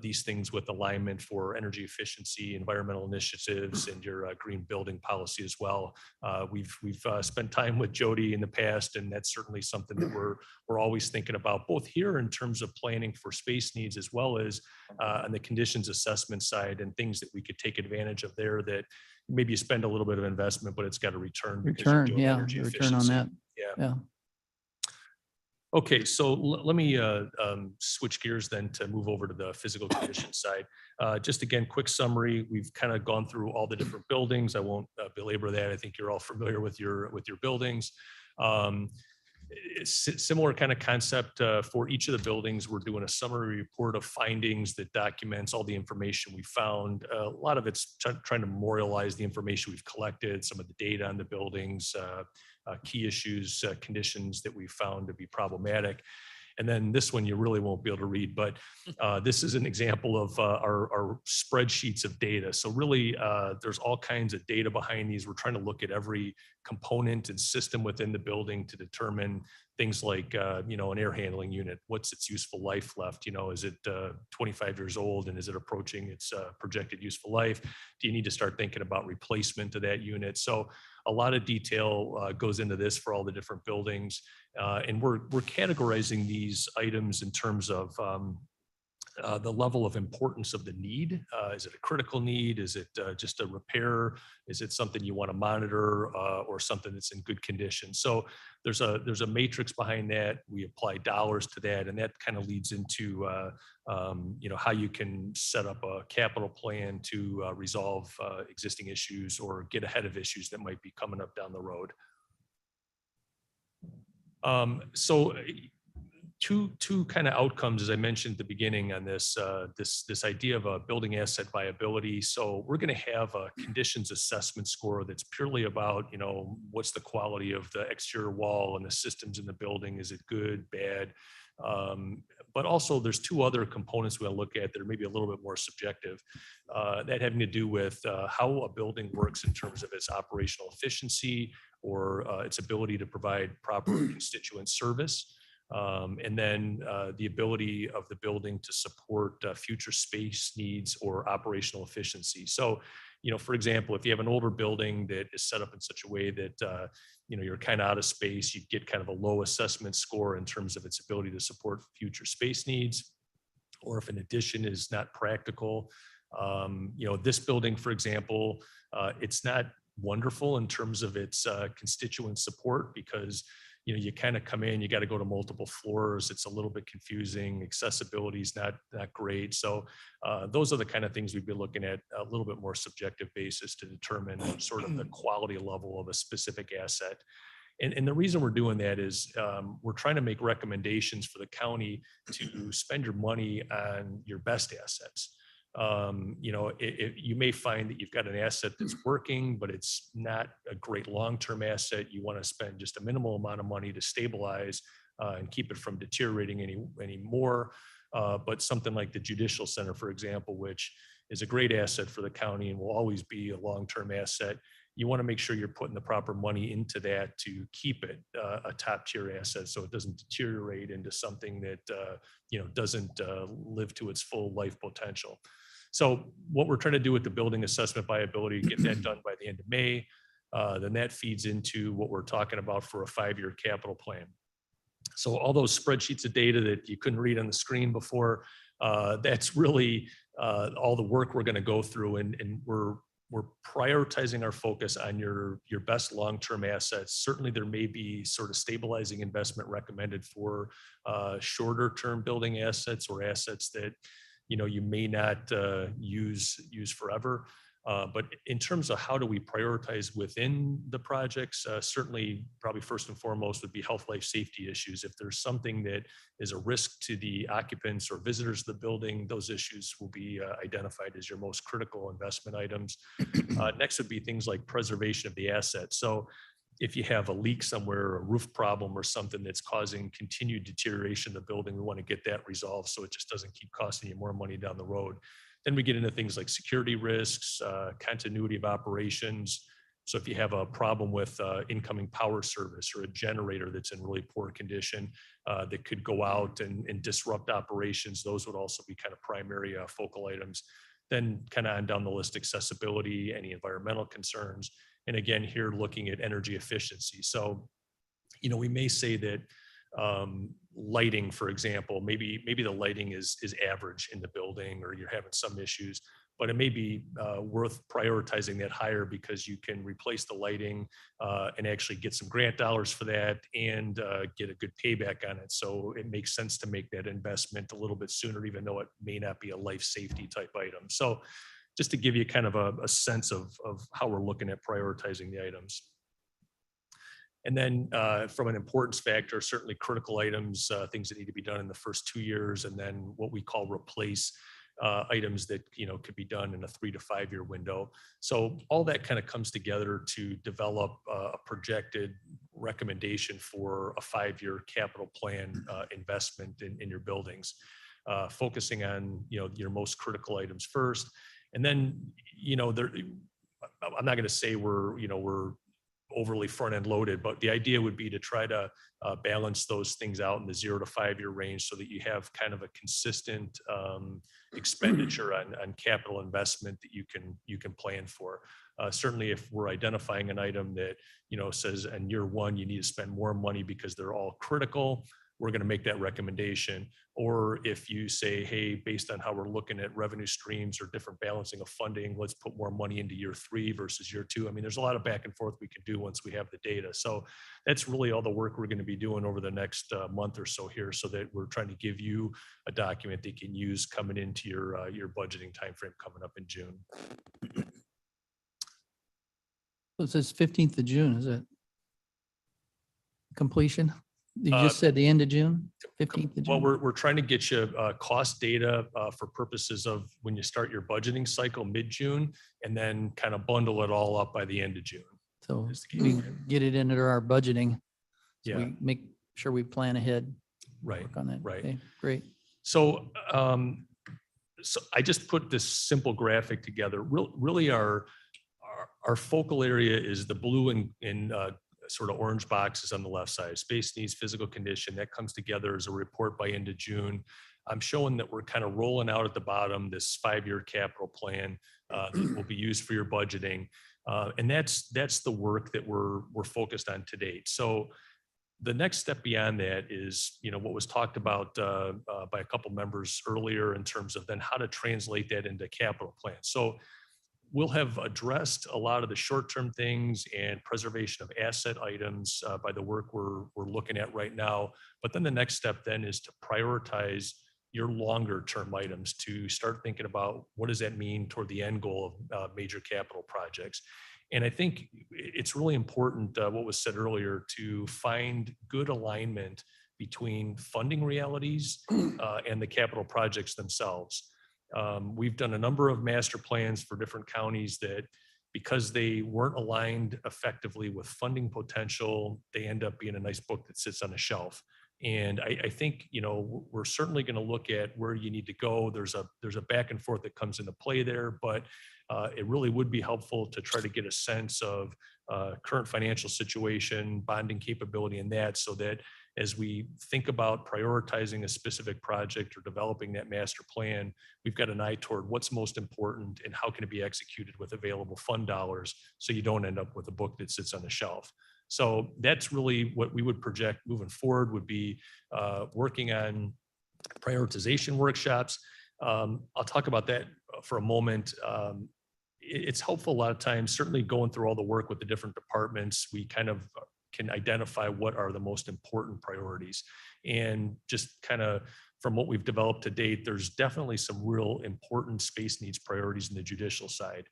these things with alignment for energy efficiency, environmental initiatives, and your green building policy as well. We've spent time with Jody in the past, and that's certainly something that we're always thinking about, both here in terms of planning for space needs, as well as on the conditions assessment side, and things that we could take advantage of there that maybe you spend a little bit of investment, but it's got a return. because you're Return, doing yeah, energy the return on efficiency. that. Yeah. Yeah. Okay, so let me switch gears then to move over to the physical condition side. Just again, quick summary. We've kind of gone through all the different buildings. I won't belabor that. I think you're all familiar with your buildings. Similar kind of concept for each of the buildings. We're doing a summary report of findings that documents all the information we found. A lot of it's trying to memorialize the information we've collected, some of the data on the buildings, key issues, conditions that we found to be problematic. And then this one you really won't be able to read, but this is an example of our spreadsheets of data. So really, there's all kinds of data behind these. We're trying to look at every component and system within the building to determine things like, an air handling unit. What's its useful life left? Is it 25 years old, and is it approaching its projected useful life? Do you need to start thinking about replacement of that unit? So a lot of detail goes into this for all the different buildings. And we're categorizing these items in terms of the level of importance of the need. Is it a critical need? Is it just a repair? Is it something you want to monitor or something that's in good condition? So there's a matrix behind that. We apply dollars to that, and that kind of leads into how you can set up a capital plan to resolve existing issues or get ahead of issues that might be coming up down the road. So two kind of outcomes, as I mentioned at the beginning on this, this idea of a building asset viability. So we're going to have a conditions assessment score that's purely about, what's the quality of the exterior wall and the systems in the building? Is it good, bad? But also there's two other components we'll look at that are maybe a little bit more subjective, that having to do with how a building works in terms of its operational efficiency or its ability to provide proper constituent service. And then the ability of the building to support future space needs or operational efficiency. So, for example, if you have an older building that is set up in such a way that, you're kind of out of space, you get kind of a low assessment score in terms of its ability to support future space needs. Or if an addition is not practical, this building, for example, it's not wonderful in terms of its constituent support because you kind of come in, you got to go to multiple floors. It's a little bit confusing. Accessibility is not great. So those are the kind of things we'd be looking at a little bit more subjective basis to determine sort of the quality level of a specific asset. And the reason we're doing that is we're trying to make recommendations for the county to spend your money on your best assets. You may find that you've got an asset that's working, but it's not a great long-term asset. You want to spend just a minimal amount of money to stabilize and keep it from deteriorating any more. But something like the Judicial Center, for example, which is a great asset for the county and will always be a long-term asset, you want to make sure you're putting the proper money into that to keep it a top-tier asset so it doesn't deteriorate into something that doesn't live to its full life potential. So what we're trying to do with the building assessment viability, get that done by the end of May. Then that feeds into what we're talking about for a 5-year capital plan. So all those spreadsheets of data that you couldn't read on the screen before, that's really all the work we're going to go through, and we're prioritizing our focus on your best long-term assets. Certainly there may be sort of stabilizing investment recommended for shorter term building assets or assets that you may not use forever. But in terms of how do we prioritize within the projects, certainly probably first and foremost would be health, life, safety issues. If there's something that is a risk to the occupants or visitors of the building, those issues will be identified as your most critical investment items. Next would be things like preservation of the asset. So if you have a leak somewhere, a roof problem or something that's causing continued deterioration of the building, we want to get that resolved so it just doesn't keep costing you more money down the road. Then we get into things like security risks, continuity of operations. So if you have a problem with incoming power service or a generator that's in really poor condition that could go out and disrupt operations, those would also be kind of primary focal items. Then kind of on down the list, accessibility, any environmental concerns. And again, here looking at energy efficiency. So, we may say that lighting, for example, maybe the lighting is average in the building or you're having some issues, but it may be worth prioritizing that higher because you can replace the lighting and actually get some grant dollars for that and get a good payback on it. So it makes sense to make that investment a little bit sooner, even though it may not be a life safety type item. So just to give you kind of a sense of how we're looking at prioritizing the items. And then from an importance factor, certainly critical items, things that need to be done in the first 2 years, and then what we call replace items that could be done in a 3 to 5 year window. So all that kind of comes together to develop a projected recommendation for a 5-year capital plan investment in your buildings, focusing on your most critical items first. And then, I'm not going to say we're overly front end loaded, but the idea would be to try to balance those things out in the 0 to 5 year range so that you have kind of a consistent expenditure on capital investment that you can plan for. Certainly if we're identifying an item that, says in year one, you need to spend more money because they're all critical, we're going to make that recommendation. Or if you say, hey, based on how we're looking at revenue streams or different balancing of funding, let's put more money into year 3 versus year 2. I mean, there's a lot of back and forth we can do once we have the data. So that's really all the work we're going to be doing over the next month or so here, so that we're trying to give you a document that you can use coming into your budgeting timeframe coming up in June. So it says 15th of June, is it? Completion? You Uh, just said the end of June, 15th of Well, June? we're trying to get you cost data for purposes of when you start your budgeting cycle mid-June, and then kind of bundle it all up by the end of June. So is the game we plan. get it into our budgeting. So Yeah. we make sure we plan ahead. Right, Work on that. right. Okay, great. So, so I just put this simple graphic together. Really, our focal area is the blue and sort of orange boxes on the left side. Space needs, physical condition, that comes together as a report by end of June. I'm showing that we're kind of rolling out at the bottom this 5-year capital plan that will be used for your budgeting, and that's the work that we're focused on to date. So the next step beyond that is, what was talked about by a couple members earlier in terms of then how to translate that into capital plans. So we'll have addressed a lot of the short-term things and preservation of asset items by the work we're looking at right now. But then the next step then is to prioritize your longer-term items, to start thinking about what does that mean toward the end goal of major capital projects. And I think it's really important, what was said earlier, to find good alignment between funding realities and the capital projects themselves. We've done a number of master plans for different counties that, because they weren't aligned effectively with funding potential, they end up being a nice book that sits on a shelf. And I think, we're certainly going to look at where you need to go. There's a back and forth that comes into play there, but it really would be helpful to try to get a sense of current financial situation, bonding capability, and that, so that as we think about prioritizing a specific project or developing that master plan, we've got an eye toward what's most important and how can it be executed with available fund dollars, so you don't end up with a book that sits on the shelf. So that's really what we would project moving forward, would be working on prioritization workshops. I'll talk about that for a moment. It's helpful a lot of times, certainly going through all the work with the different departments, we kind of can identify what are the most important priorities. And just kind of from what we've developed to date, there's definitely some real important space needs priorities in the judicial side.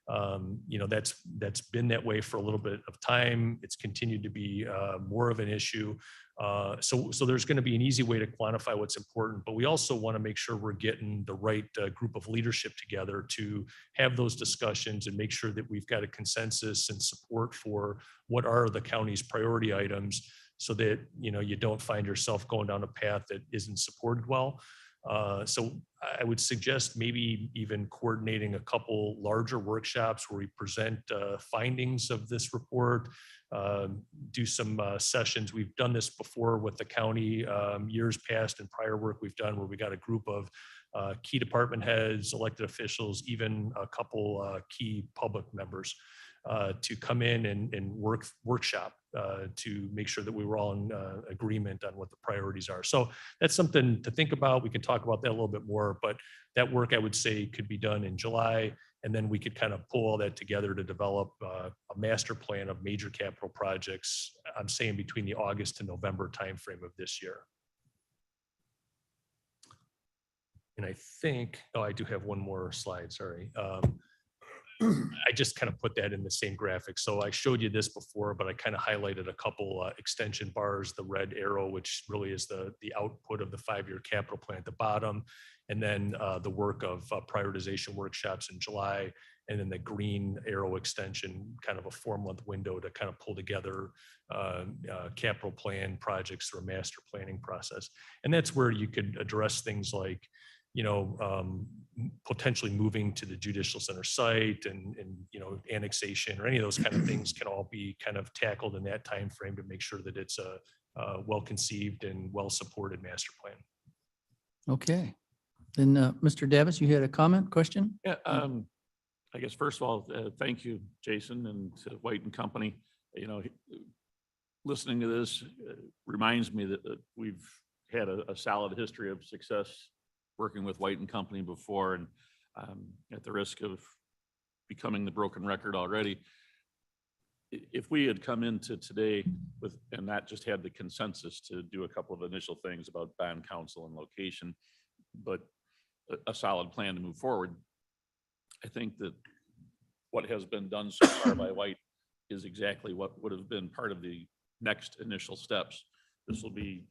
That's been that way for a little bit of time. It's continued to be more of an issue. So there's going to be an easy way to quantify what's important, but we also want to make sure we're getting the right group of leadership together to have those discussions and make sure that we've got a consensus and support for what are the county's priority items, so that you don't find yourself going down a path that isn't supported well. So I would suggest maybe even coordinating a couple larger workshops where we present findings of this report, do some sessions. We've done this before with the county years past, and prior work we've done where we got a group of key department heads, elected officials, even a couple key public members to come in and workshop to make sure that we were all in agreement on what the priorities are. So that's something to think about. We can talk about that a little bit more, but that work, I would say, could be done in July, and then we could kind of pull all that together to develop a master plan of major capital projects. I'm saying between the August to November timeframe of this year. And I think, I do have one more slide, sorry. I just kind of put that in the same graphic. So I showed you this before, but I kind of highlighted a couple extension bars, the red arrow, which really is the output of the 5-year capital plan at the bottom, and then the work of prioritization workshops in July, and then the green arrow extension, kind of a 4-month window to kind of pull together capital plan projects through a master planning process. And that's where you could address things like, potentially moving to the judicial center site and annexation, or any of those kind of things can all be kind of tackled in that time frame to make sure that it's a well-conceived and well-supported master plan. Okay. Then, Mr. Davis, you had a comment, question? Yeah, I guess first of all, thank you, Jason and to White and Company. You know, listening to this reminds me that we've had a solid history of success working with White and Company before, and at the risk of becoming the broken record already, if we had come into today with, and not just had the consensus to do a couple of initial things about bond counsel and location, but a solid plan to move forward, I think that what has been done so far by White is exactly what would have been part of the next initial steps. This will be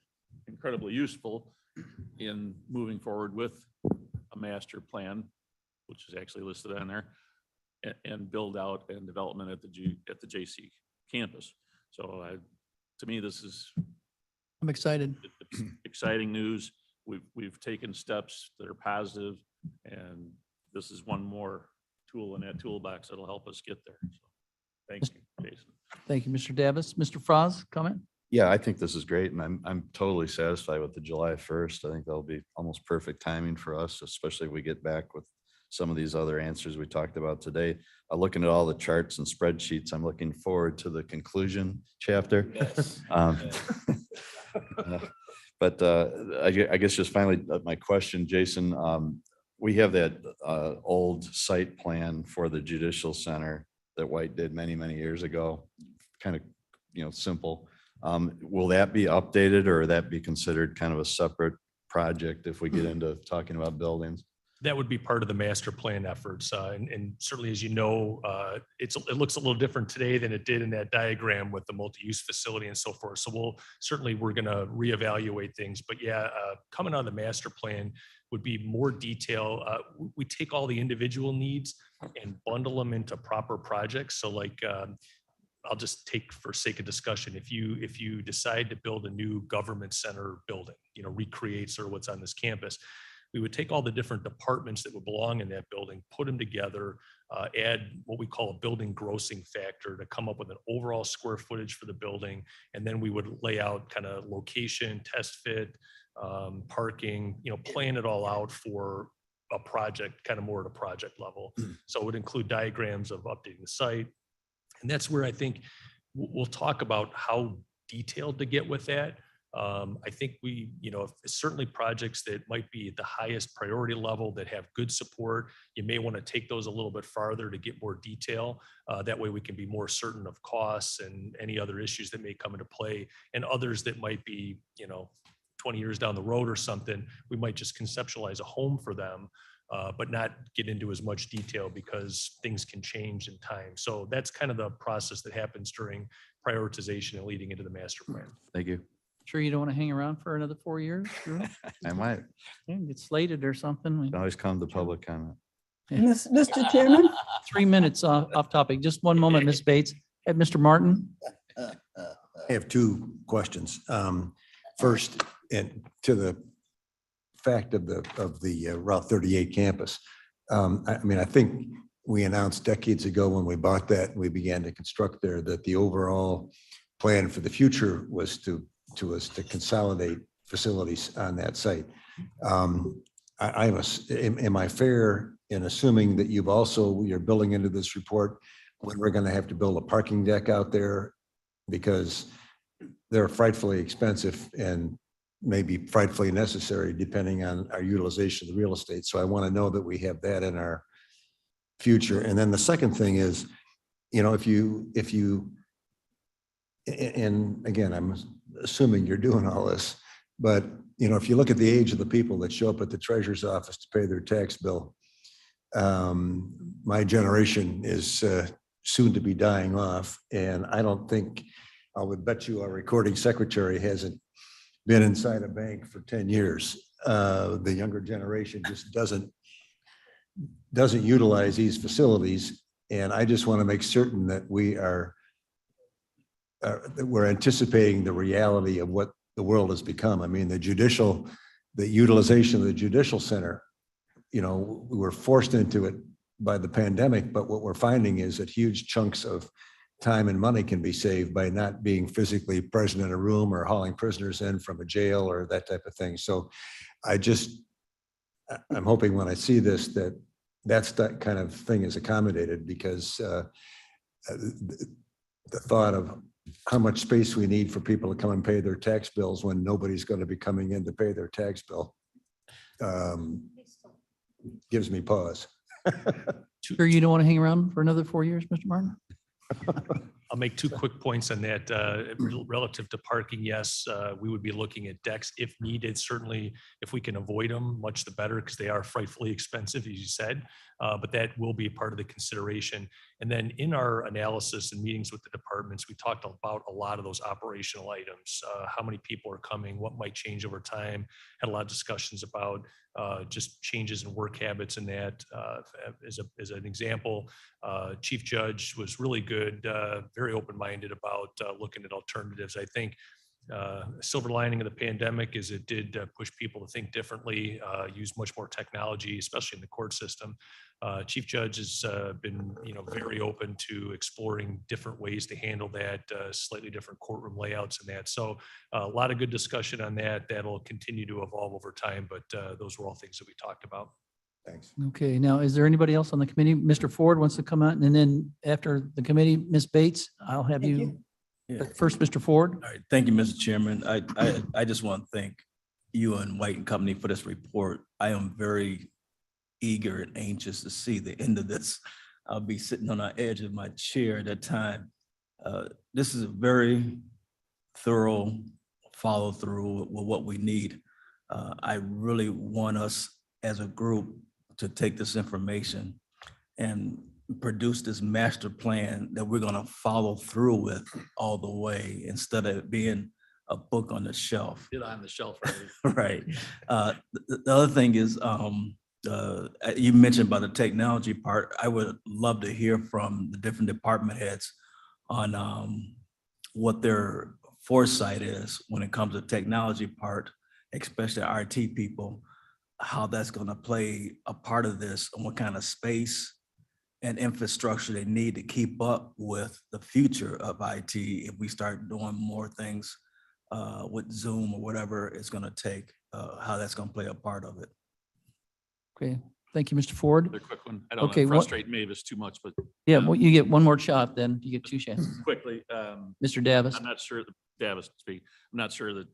incredibly useful in moving forward with a master plan, which is actually listed on there, and build out and development at the JC campus. So to me, this is I'm excited. it's exciting news. We've taken steps that are positive, and this is one more tool in that toolbox that'll help us get there. So, thank you, Jason. Thank you, Mr. Davis. Mr. Froz, comment? Yeah, I think this is great, and I'm totally satisfied with the July 1st. I think that'll be almost perfect timing for us, especially if we get back with some of these other answers we talked about today. Looking at all the charts and spreadsheets, I'm looking forward to the conclusion chapter. But I guess just finally, my question, Jason, we have that old site plan for the Judicial Center that White did many, many years ago, kind of, simple. Will that be updated, or that be considered kind of a separate project if we get into talking about buildings? That would be part of the master plan efforts. And certainly, as you know, it looks a little different today than it did in that diagram with the multi-use facility and so forth. So we're going to reevaluate things. But yeah, coming on the master plan would be more detail. We take all the individual needs and bundle them into proper projects. So like, I'll just take for sake of discussion, if you decide to build a new government center building, recreate sort of what's on this campus, we would take all the different departments that would belong in that building, put them together, add what we call a building grossing factor to come up with an overall square footage for the building. And then we would lay out kind of location, test fit, parking, plan it all out for a project, kind of more at a project level. So it would include diagrams of updating the site. And that's where I think we'll talk about how detailed to get with that. I think certainly projects that might be at the highest priority level that have good support, you may want to take those a little bit farther to get more detail. That way we can be more certain of costs and any other issues that may come into play. And others that might be, 20 years down the road or something, we might just conceptualize a home for them, but not get into as much detail because things can change in time. So that's kind of the process that happens during prioritization and leading into the master plan. Thank you. Sure you don't want to hang around for another 4 years? Drew? I might Yeah, get slated or something. always come to public comment. Mr. Chairman, 3 minutes off topic. Just one moment, Ms. Bates. Mr. Martin? I have two questions. First, and to the fact of the Route 38 campus. I think we announced decades ago when we bought that, we began to construct there, that the overall plan for the future was to consolidate facilities on that site. Am I fair in assuming that you're building into this report when we're going to have to build a parking deck out there, because they're frightfully expensive and maybe frightfully necessary depending on our utilization of the real estate. So I want to know that we have that in our future. And then the second thing is, if you, and again, I'm assuming you're doing all this, but if you look at the age of the people that show up at the treasurer's office to pay their tax bill, my generation is soon to be dying off. And I don't think, I would bet you our recording secretary hasn't been inside a bank for 10 years. The younger generation just doesn't utilize these facilities. And I just want to make certain that we're anticipating the reality of what the world has become. The utilization of the Judicial Center, we were forced into it by the pandemic, but what we're finding is that huge chunks of time and money can be saved by not being physically present in a room or hauling prisoners in from a jail or that type of thing. So I'm hoping when I see this that that's that kind of thing is accommodated because the thought of how much space we need for people to come and pay their tax bills when nobody's going to be coming in to pay their tax bill gives me pause. Sure you don't want to hang around for another 4 years, Mr. Martin? I'll make two quick points on that. Relative to parking, yes, we would be looking at decks if needed. Certainly, if we can avoid them, much the better, because they are frightfully expensive, as you said. But that will be part of the consideration. And then in our analysis and meetings with the departments, we talked about a lot of those operational items. How many people are coming, what might change over time. Had a lot of discussions about just changes in work habits and that. As an example, Chief Judge was really good, very open-minded about looking at alternatives. I think a silver lining of the pandemic is it did push people to think differently, use much more technology, especially in the court system. Chief Judge has been, very open to exploring different ways to handle that, slightly different courtroom layouts and that. So a lot of good discussion on that. That'll continue to evolve over time, but those were all things that we talked about. Thanks. Okay, now, is there anybody else on the committee? Mr. Ford wants to come out, and then after the committee, Ms. Bates, I'll have Thank you. Yeah. First, Mr. Ford. All right, thank you, Mr. Chairman. I just want to thank you and White and Company for this report. I am very eager and anxious to see the end of this. I'll be sitting on the edge of my chair at that time. This is a very thorough follow through with what we need. I really want us as a group to take this information and produce this master plan that we're going to follow through with all the way, instead of it being a book on the shelf. Get on the shelf. Right? Right. The other thing is, you mentioned about the technology part. I would love to hear from the different department heads on what their foresight is when it comes to technology part, especially RT people, how that's going to play a part of this, and what kind of space and infrastructure they need to keep up with the future of IT if we start doing more things with Zoom or whatever it's going to take, how that's going to play a part of it. Okay, thank you, Mr. Ford. Another quick one. I don't Okay, want to what- frustrate Mavis too much, but Yeah, well, you get one more shot, then you get two chances. quickly, Mr. Davis. I'm not sure, Davis speak, I'm not sure that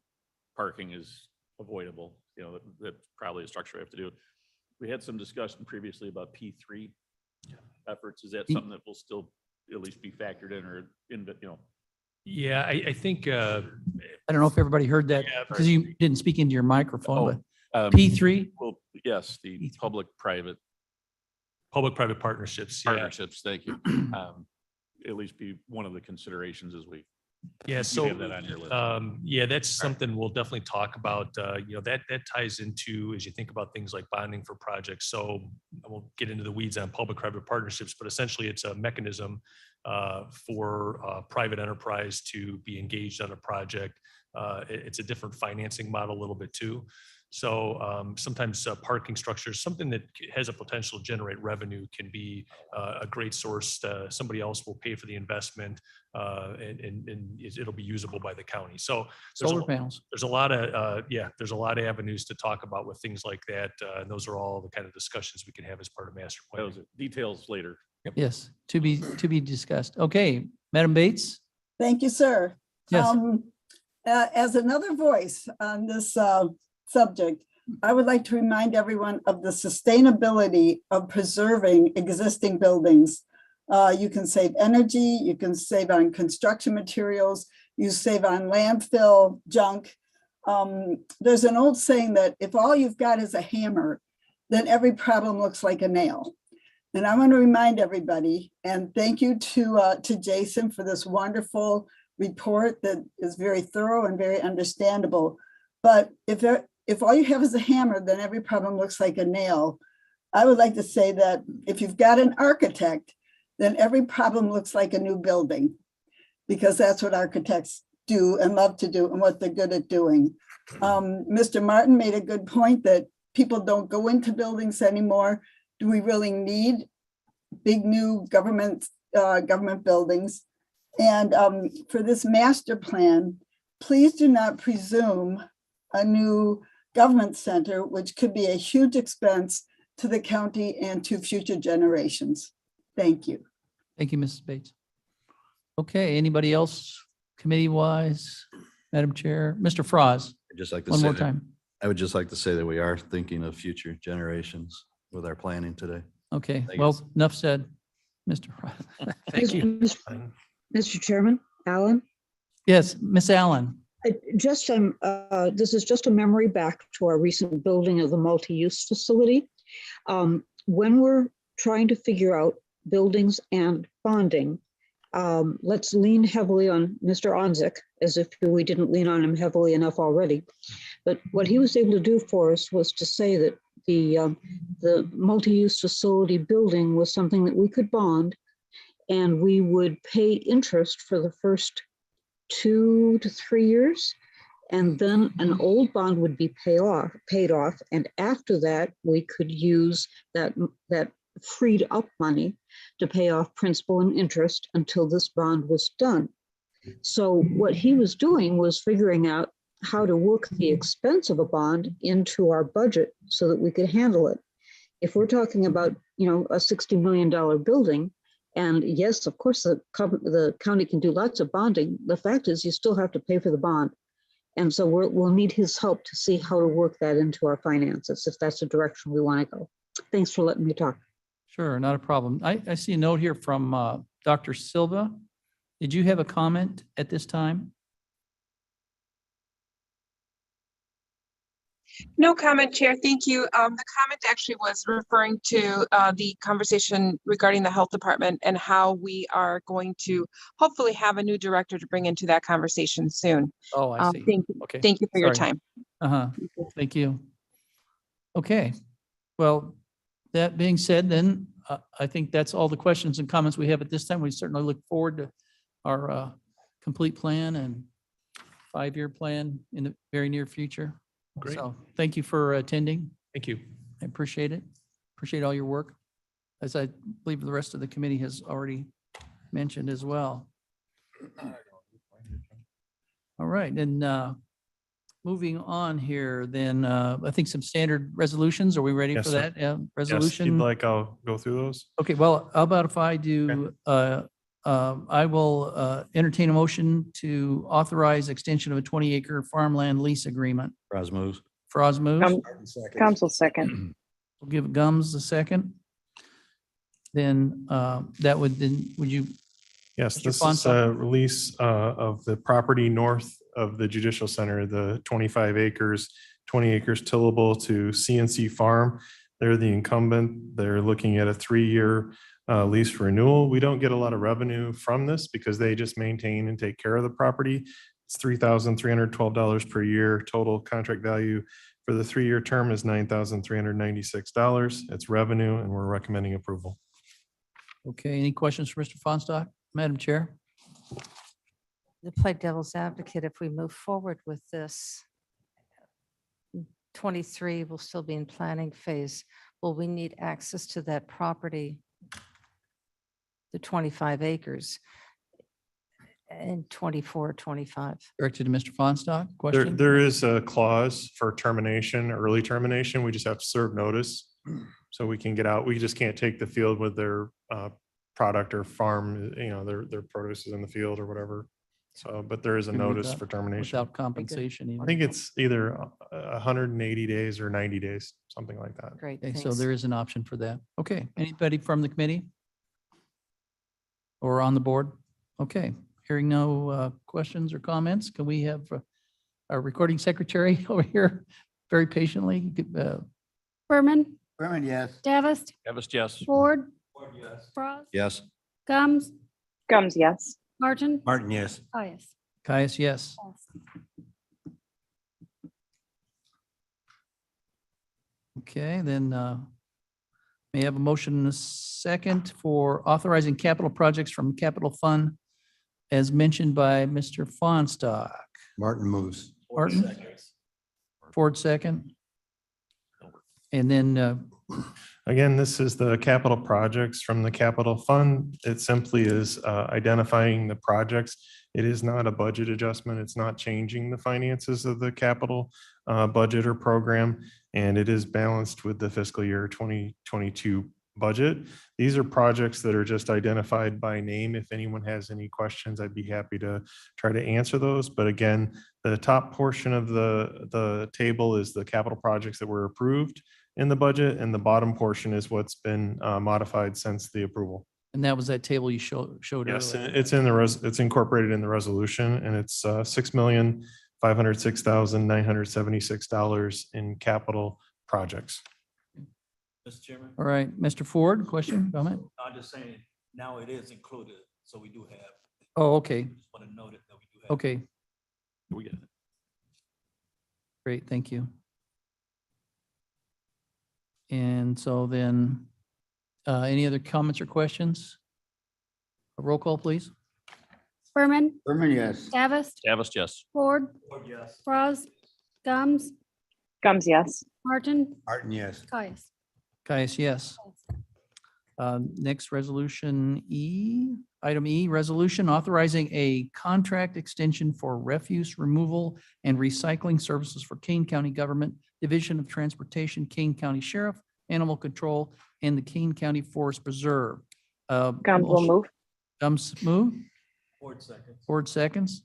parking is avoidable. That's probably a structure we have to do. We had some discussion previously about P3 efforts. Is that something that will still at least be factored in or in, Yeah, I think I don't know if everybody heard that Yeah, because you didn't speak into your microphone, but P3? P3? Well, yes, the P3. public-private public-private partnerships. Yeah. partnerships, thank you. At least be one of the considerations as we Yeah, you so, have that on your list. yeah, that's something we'll definitely talk about. That ties into, as you think about things like bonding for projects. So I won't get into the weeds on public-private partnerships, but essentially it's a mechanism for private enterprise to be engaged on a project. It's a different financing model a little bit too. So sometimes parking structures, something that has a potential to generate revenue, can be a great source. Somebody else will pay for the investment, and it'll be usable by the county. So Solar panels. there's a lot of there's a lot of avenues to talk about with things like that. And those are all the kind of discussions we can have as part of master plan. Those are details later. Yes, to be discussed. Okay, Madam Bates? Thank you, sir. Yes. As another voice on this subject, I would like to remind everyone of the sustainability of preserving existing buildings. You can save energy, you can save on construction materials, you save on landfill junk. There's an old saying that if all you've got is a hammer, then every problem looks like a nail. And I want to remind everybody, and thank you to Jason for this wonderful report that is very thorough and very understandable. But if all you have is a hammer, then every problem looks like a nail. I would like to say that if you've got an architect, then every problem looks like a new building, because that's what architects do and love to do and what they're good at doing. Mr. Martin made a good point that people don't go into buildings anymore. Do we really need big new government buildings? And for this master plan, please do not presume a new government center, which could be a huge expense to the county and to future generations. Thank you. Thank you, Mrs. Bates. Okay, anybody else committee-wise? Madam Chair, Mr. Froz, I'd just like to one say more that- time. I would just like to say that we are thinking of future generations with our planning today. Okay, Thank well, you. enough said. Mr. Froz, thank you. Mr. Chairman, Alan, Yes, Miss Allen. this is just a memory back to our recent building of the multi-use facility. When we're trying to figure out buildings and bonding, let's lean heavily on Mr. Onzik, as if we didn't lean on him heavily enough already. But what he was able to do for us was to say that the multi-use facility building was something that we could bond, and we would pay interest for the first 2 to 3 years. And then an old bond would be paid off. And after that, we could use that freed up money to pay off principal and interest until this bond was done. So what he was doing was figuring out how to work the expense of a bond into our budget so that we could handle it. If we're talking about, a $60 million building, and yes, of course, the county can do lots of bonding. The fact is you still have to pay for the bond. And so we'll need his help to see how to work that into our finances, if that's the direction we want to go. Thanks for letting me talk. Sure, not a problem. I see a note here from Dr. Silva. Did you have a comment at this time? No comment, Chair. Thank you. The comment actually was referring to the conversation regarding the health department and how we are going to hopefully have a new director to bring into that conversation soon. Oh, I see. Thank you. Okay. Thank you for your Sorry. time. Uh-huh. Thank you. Okay. Well, that being said, then I think that's all the questions and comments we have at this time. We certainly look forward to our complete plan and 5-year plan in the very near future. Great. So thank you for attending. Thank you. I appreciate it. Appreciate all your work, as I believe the rest of the committee has already mentioned as well. All right, and moving on here, then I think some standard resolutions. Are we ready Yes, for sir. that? Yes, if you'd Resolution. like, I'll go through those. Okay, well, how about if I do, I will entertain a motion to authorize extension of a 20-acre farmland lease agreement. Roz moves. Froz moves. Council second. We'll give Gums a second. Then would you, Yes, Mr. this is Fonso? a release of the property north of the Judicial Center, the 25 acres, 20 acres tillable to CNC Farm. They're the incumbent. They're looking at a 3-year lease renewal. We don't get a lot of revenue from this because they just maintain and take care of the property. It's $3,312 per year. Total contract value for the 3-year term is $9,396. It's revenue, and we're recommending approval. okay, any questions for Mr. Fonstock? Madam Chair? To play devil's advocate, if we move forward with this, 23 will still be in planning phase. Will we need access to that property, the 25 acres, in 24, 25? Directed to Mr. Fonstock, There, question? there is a clause for termination, early termination. We just have to serve notice. So we can get out. We just can't take the field with their product or farm, their produce is in the field or whatever. So, but there is a And notice without- for termination. Without compensation. I even. think it's either 180 days or 90 days, something like that. Great, Okay, so thanks. there is an option for that. Okay, anybody from the committee? Or on the board? Okay, hearing no questions or comments, can we have our recording secretary over here very patiently? Berman, Berman, yes. Davis, Davis, yes. Ford. Froz. Yes. Gums, Gums, yes. Martin. Martin, yes. Pius. Caius, yes. Okay, then may I have a motion in a second for authorizing capital projects from capital fund as mentioned by Mr. Fonstock. Martin moves. Martin? Ford second. And then Again, this is the capital projects from the capital fund. It simply is identifying the projects. It is not a budget adjustment. It's not changing the finances of the capital budget or program, and it is balanced with the fiscal year 2022 budget. These are projects that are just identified by name. If anyone has any questions, I'd be happy to try to answer those. But again, the top portion of the table is the capital projects that were approved in the budget, and the bottom portion is what's been modified since the approval. And that was that table you showed Yes, earlier. it's in it's incorporated in the resolution, and it's $6,506,976 in capital projects. Mr. Chairman, All right, Mr. Ford, question, comment? I'm just saying, now it is included, so we do have. Oh, okay, Just want to note it that we do have. okay, We get it. great, thank you. And so then, any other comments or questions? A roll call, please. Berman, Berman, yes. Davis, Davis, yes. Ford, Yes. Bras, Gums, Gums, yes. Martin, Martin, yes. Caius. Caius, yes. Next resolution E, item E, resolution authorizing a contract extension for refuse removal and recycling services for Kane County Government, Division of Transportation, Kane County Sheriff, Animal Control, and the Kane County Forest Preserve. Gums will Motion- move. Gums move, Ford seconds. Ford seconds.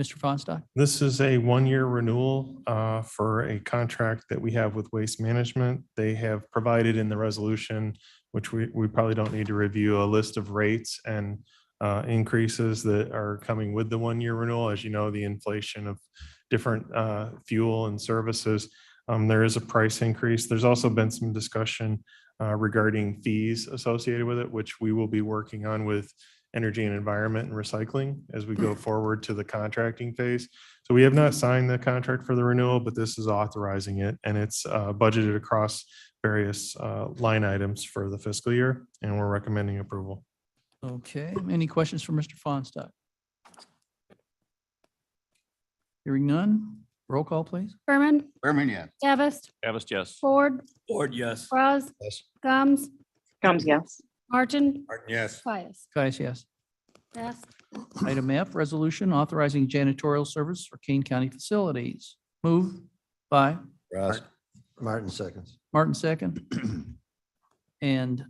Mr. Fonstock, This is a one-year renewal for a contract that we have with Waste Management. They have provided in the resolution, which we probably don't need to review, a list of rates and increases that are coming with the one-year renewal. As you know, the inflation of different fuel and services, there is a price increase. There's also been some discussion regarding fees associated with it, which we will be working on with Energy and Environment and Recycling as we go forward to the contracting phase. So we have not signed the contract for the renewal, but this is authorizing it, and it's budgeted across various line items for the fiscal year, and we're recommending approval. okay, any questions for Mr. Fonstock? Hearing none, roll call, please. Berman, Berman, yes. Davis, Davis, yes. Ford, Ford, yes. Bras, Yes. Gums, Gums, yes. Martin, Martin, yes. Caius. Caius, yes. Passed. Item F, resolution authorizing janitorial service for Kane County facilities. Move by Ross, Martin seconds. Martin, second. And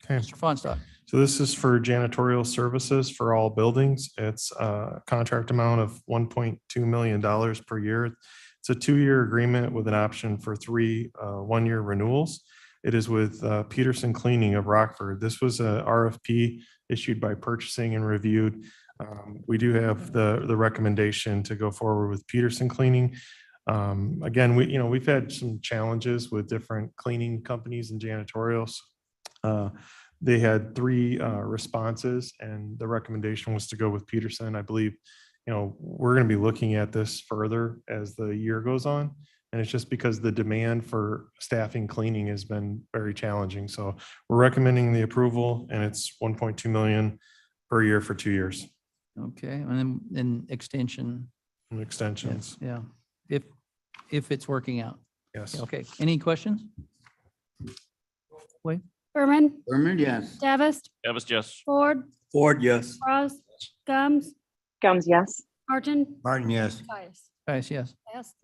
Okay. Mr. Fonstock. So this is for janitorial services for all buildings. It's a contract amount of $1.2 million per year. It's a 2-year agreement with an option for 3 one-year renewals. It is with Peterson Cleaning of Rockford. This was a RFP issued by purchasing and reviewed. We do have the recommendation to go forward with Peterson Cleaning. Again, we've had some challenges with different cleaning companies and janitorials. They had 3 responses, and the recommendation was to go with Peterson. I believe, we're going to be looking at this further as the year goes on. And it's just because the demand for staffing cleaning has been very challenging. So we're recommending the approval, and it's 1.2 million per year for 2 years. Okay, and then extension. And extensions. Yeah, if it's working out. Yes. Okay, any questions? Wait, Berman, Berman, yes. Davis, Davis, yes. Ford, Ford, yes. Bras, Gums, Gums, yes. Martin, Martin, yes. Caius. Caius, yes. Passed.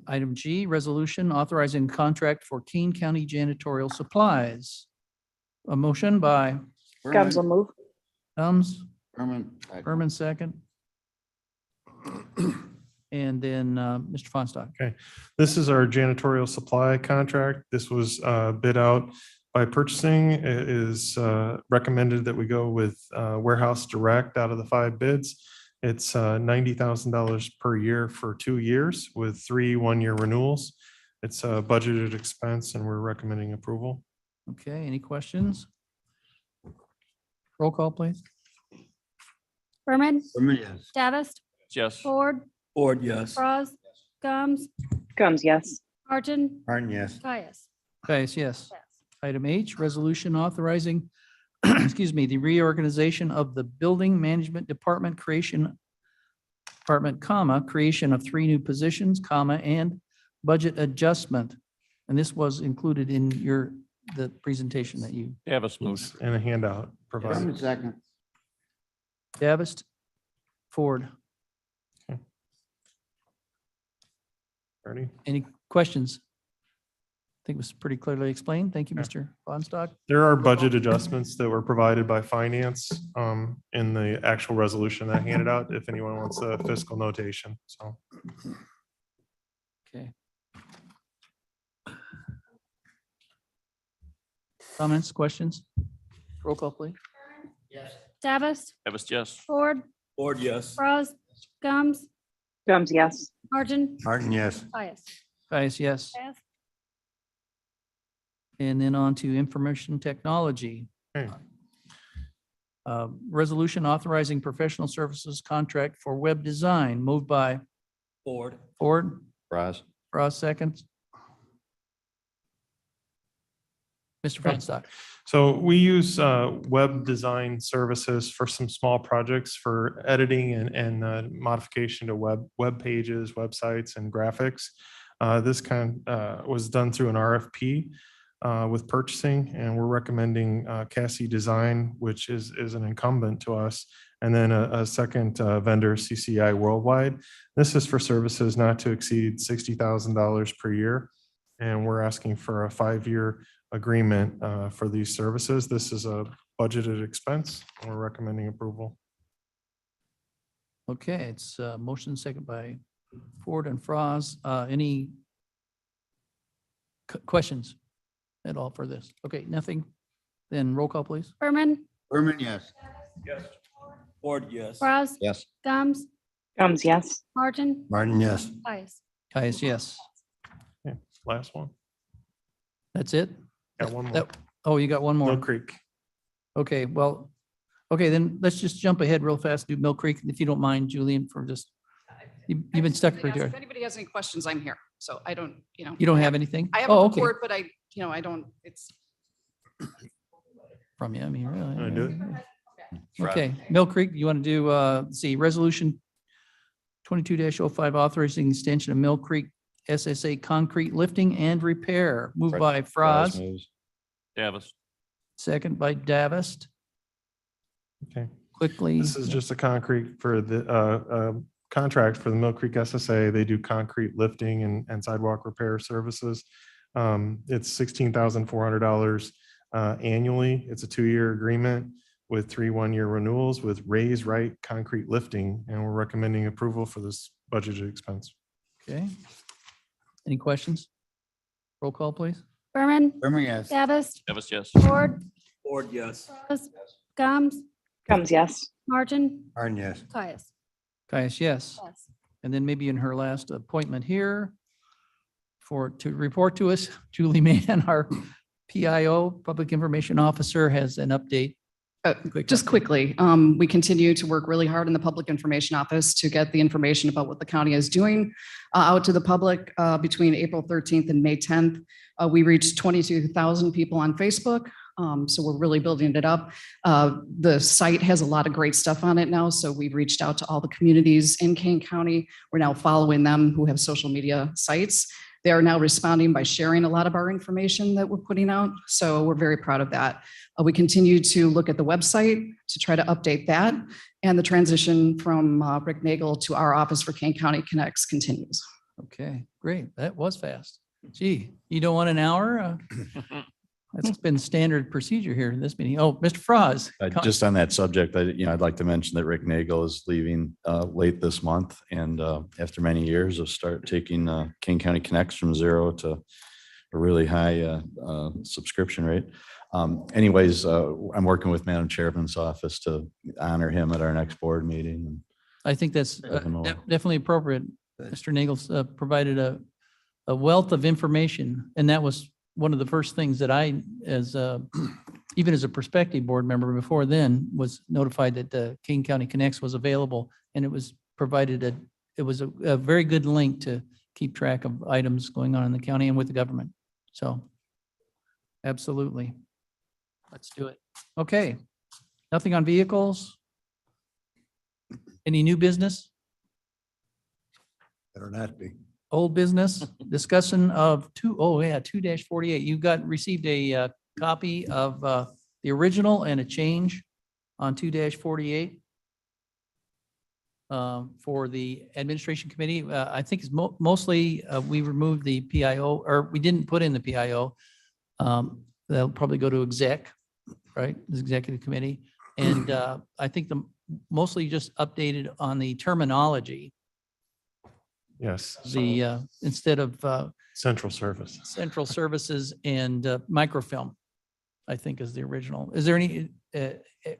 Item G, resolution authorizing contract for Keene County janitorial supplies. A motion by Gums will move. Gums, Berman. Berman second. And then Mr. Fonstock. This is our janitorial supply contract. This was bid out by purchasing. It is recommended that we go with Warehouse Direct out of the 5 bids. It's $90,000 per year for 2 years with 3 one-year renewals. It's a budgeted expense, and we're recommending approval. Okay, any questions? Roll call, please. Berman, Berman, yes. Davis, Yes. Ford, Ford, yes. Bras, Gums, Gums, yes. Martin, Martin, yes. Caius. Caius, yes. Passed. Item H, resolution authorizing, excuse me, the reorganization of the Building Management Department creation of 3 new positions, and budget adjustment. And this was included in the presentation that you, Davis moves. It's in a handout provided. Second. Davist, Ford. Ready? Any questions? I think it was pretty clearly explained. Thank you, Yeah. Mr. Bonstock. There are budget adjustments that were provided by finance in the actual resolution that I handed out, if anyone wants a fiscal notation, so. Okay. Comments, questions? Roll call, please. Davis, Davis, yes. Ford, Ford, yes. Bras, Gums, Gums, yes. Martin, Martin, yes. Pius. Pius, yes. Pass. And then on to information technology. Okay. Resolution authorizing professional services contract for web design, moved by Ford. Ford, Raz. Ross seconds. Mr. Okay. Feinstock. So we use web design services for some small projects for editing and modification to web pages, websites, and graphics. This was done through an RFP with purchasing, and we're recommending Cassie Design, which is an incumbent to us, and then a second vendor, CCI Worldwide. This is for services not to exceed $60,000 per year, and we're asking for a 5-year agreement for these services. This is a budgeted expense, and we're recommending approval. Okay, it's motion second by Ford and Froz. Any questions at all for this? Okay, nothing. Then roll call, please. Berman, Berman, yes. Yes. Ford, yes. Bras, Yes. Gums, Gums, yes. Martin, Martin, yes. Pius. Caius, yes. Last one. That's it? Got one more. Oh, you got one more. Mill Creek. Okay, well, okay, then let's just jump ahead real fast, do Mill Creek, if you don't mind, Julian, for just, you've been stuck for If anybody has any questions, I'm here. So I don't, You don't have anything? I have Oh, a okay. report, but I don't, it's, From you, I mean, really. Wanna do it? Okay, Mill Creek, you want to do, let's see, resolution 22-05 authorizing extension of Mill Creek SSA concrete lifting and repair, moved by Raz Froz, moves. Davis. second by Davist. Okay. Quickly. This is just a concrete for the contract for the Mill Creek SSA. They do concrete lifting and sidewalk repair services. It's $16,400 annually. It's a 2-year agreement with 3 1-year renewals with Raise Right Concrete Lifting, and we're recommending approval for this budgeted expense. Okay. Any questions? Roll call, please. Berman, Berman, yes. Davis, Davis, yes. Ford, Ford, yes. Bras, Gums, Gums, yes. Martin, Martin, yes. Pius. Caius, yes. Pass. And then maybe in her last appointment here to report to us, Julie Mann, our PIO, Public Information Officer, has an update. just quickly, we continue to work really hard in the Public Information Office to get the information about what the county is doing out to the public between April 13th and May 10th. We reached 22,000 people on Facebook. So we're really building it up. The site has a lot of great stuff on it now. So we've reached out to all the communities in Kane County. We're now following them who have social media sites. They are now responding by sharing a lot of our information that we're putting out. So we're very proud of that. We continue to look at the website to try to update that. And the transition from Rick Nagel to our office for Kane County Connects continues. Okay, great. That was fast. Gee, you don't want an hour? That's been standard procedure here in this meeting. Oh, Mr. Froz. Just on that subject, I'd like to mention that Rick Nagel is leaving late this month, and after many years of taking King County Connects from 0 to a really high subscription rate. Anyways, I'm working with Madam Chairman's office to honor him at our next board meeting. I think that's definitely appropriate. Mr. Nagel's provided a wealth of information, and that was one of the first things that I, even as a prospective board member before then, was notified that the King County Connects was available, and it was provided it was a very good link to keep track of items going on in the county and with the government. So absolutely. Let's do it. Okay. Nothing on vehicles? Any new business? Better not be. Old business, discussion of 2-48. You received a copy of the original and a change on 2-48 for the administration committee. I think it's mostly, we removed the PIO, or we didn't put in the PIO. They'll probably go to exec, right? The executive committee. And I think mostly just updated on the terminology, Yes. instead of Central service. central services and microfilm, I think is the original. Is there any,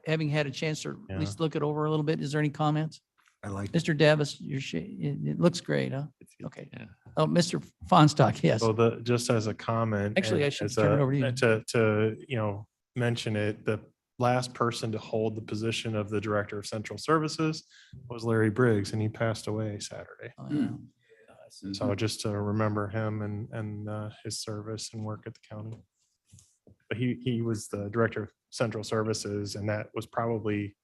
having had a chance to at least look it over a little bit, is there any comments? I like. Mr. Davis, it looks great, huh? Okay. Yeah. Oh, Mr. Fonstock, yes. So just as a comment. Actually, and I should as turn it a- over to you. To mention it, the last person to hold the position of the Director of Central Services was Larry Briggs, and he passed away Saturday. Oh, yeah. So just to remember him and his service and work at the county. But he was the Director of Central Services, and that was probably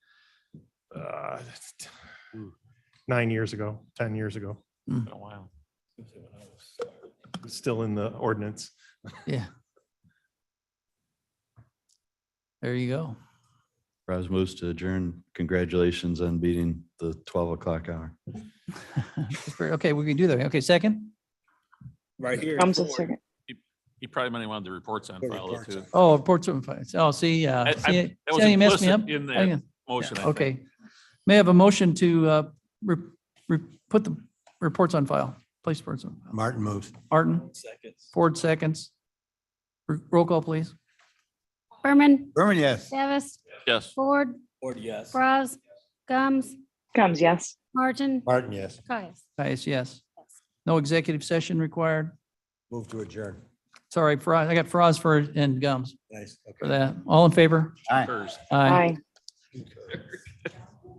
9 years ago, 10 years ago. Been a while. It's still in the ordinance. Yeah. There you go. Raz moves to adjourn. Congratulations on beating the 12 o'clock hour. Okay, we can do that. Okay, second. Right here. Comes a second. You probably might want the reports on The file reports too. on Oh, reports of finance. Oh, see, I- see that was how you messed me up? implicit in Oh, yeah. that motion. I think. Okay. May I have a motion to put the reports on file? Place reports on. file. Martin moves. Martin, Ford seconds. Roll call, please. Berman, Berman, yes. Davis, Yes. Ford, yes. Bras, Gums, Comes, yes. Martin, Martin, yes. Caius. Yes. No executive session required. Move to adjourn. Sorry, I got Froz and Gums Nice. for that. All in favor? Aye. Hers. Aye. Aye. Okay.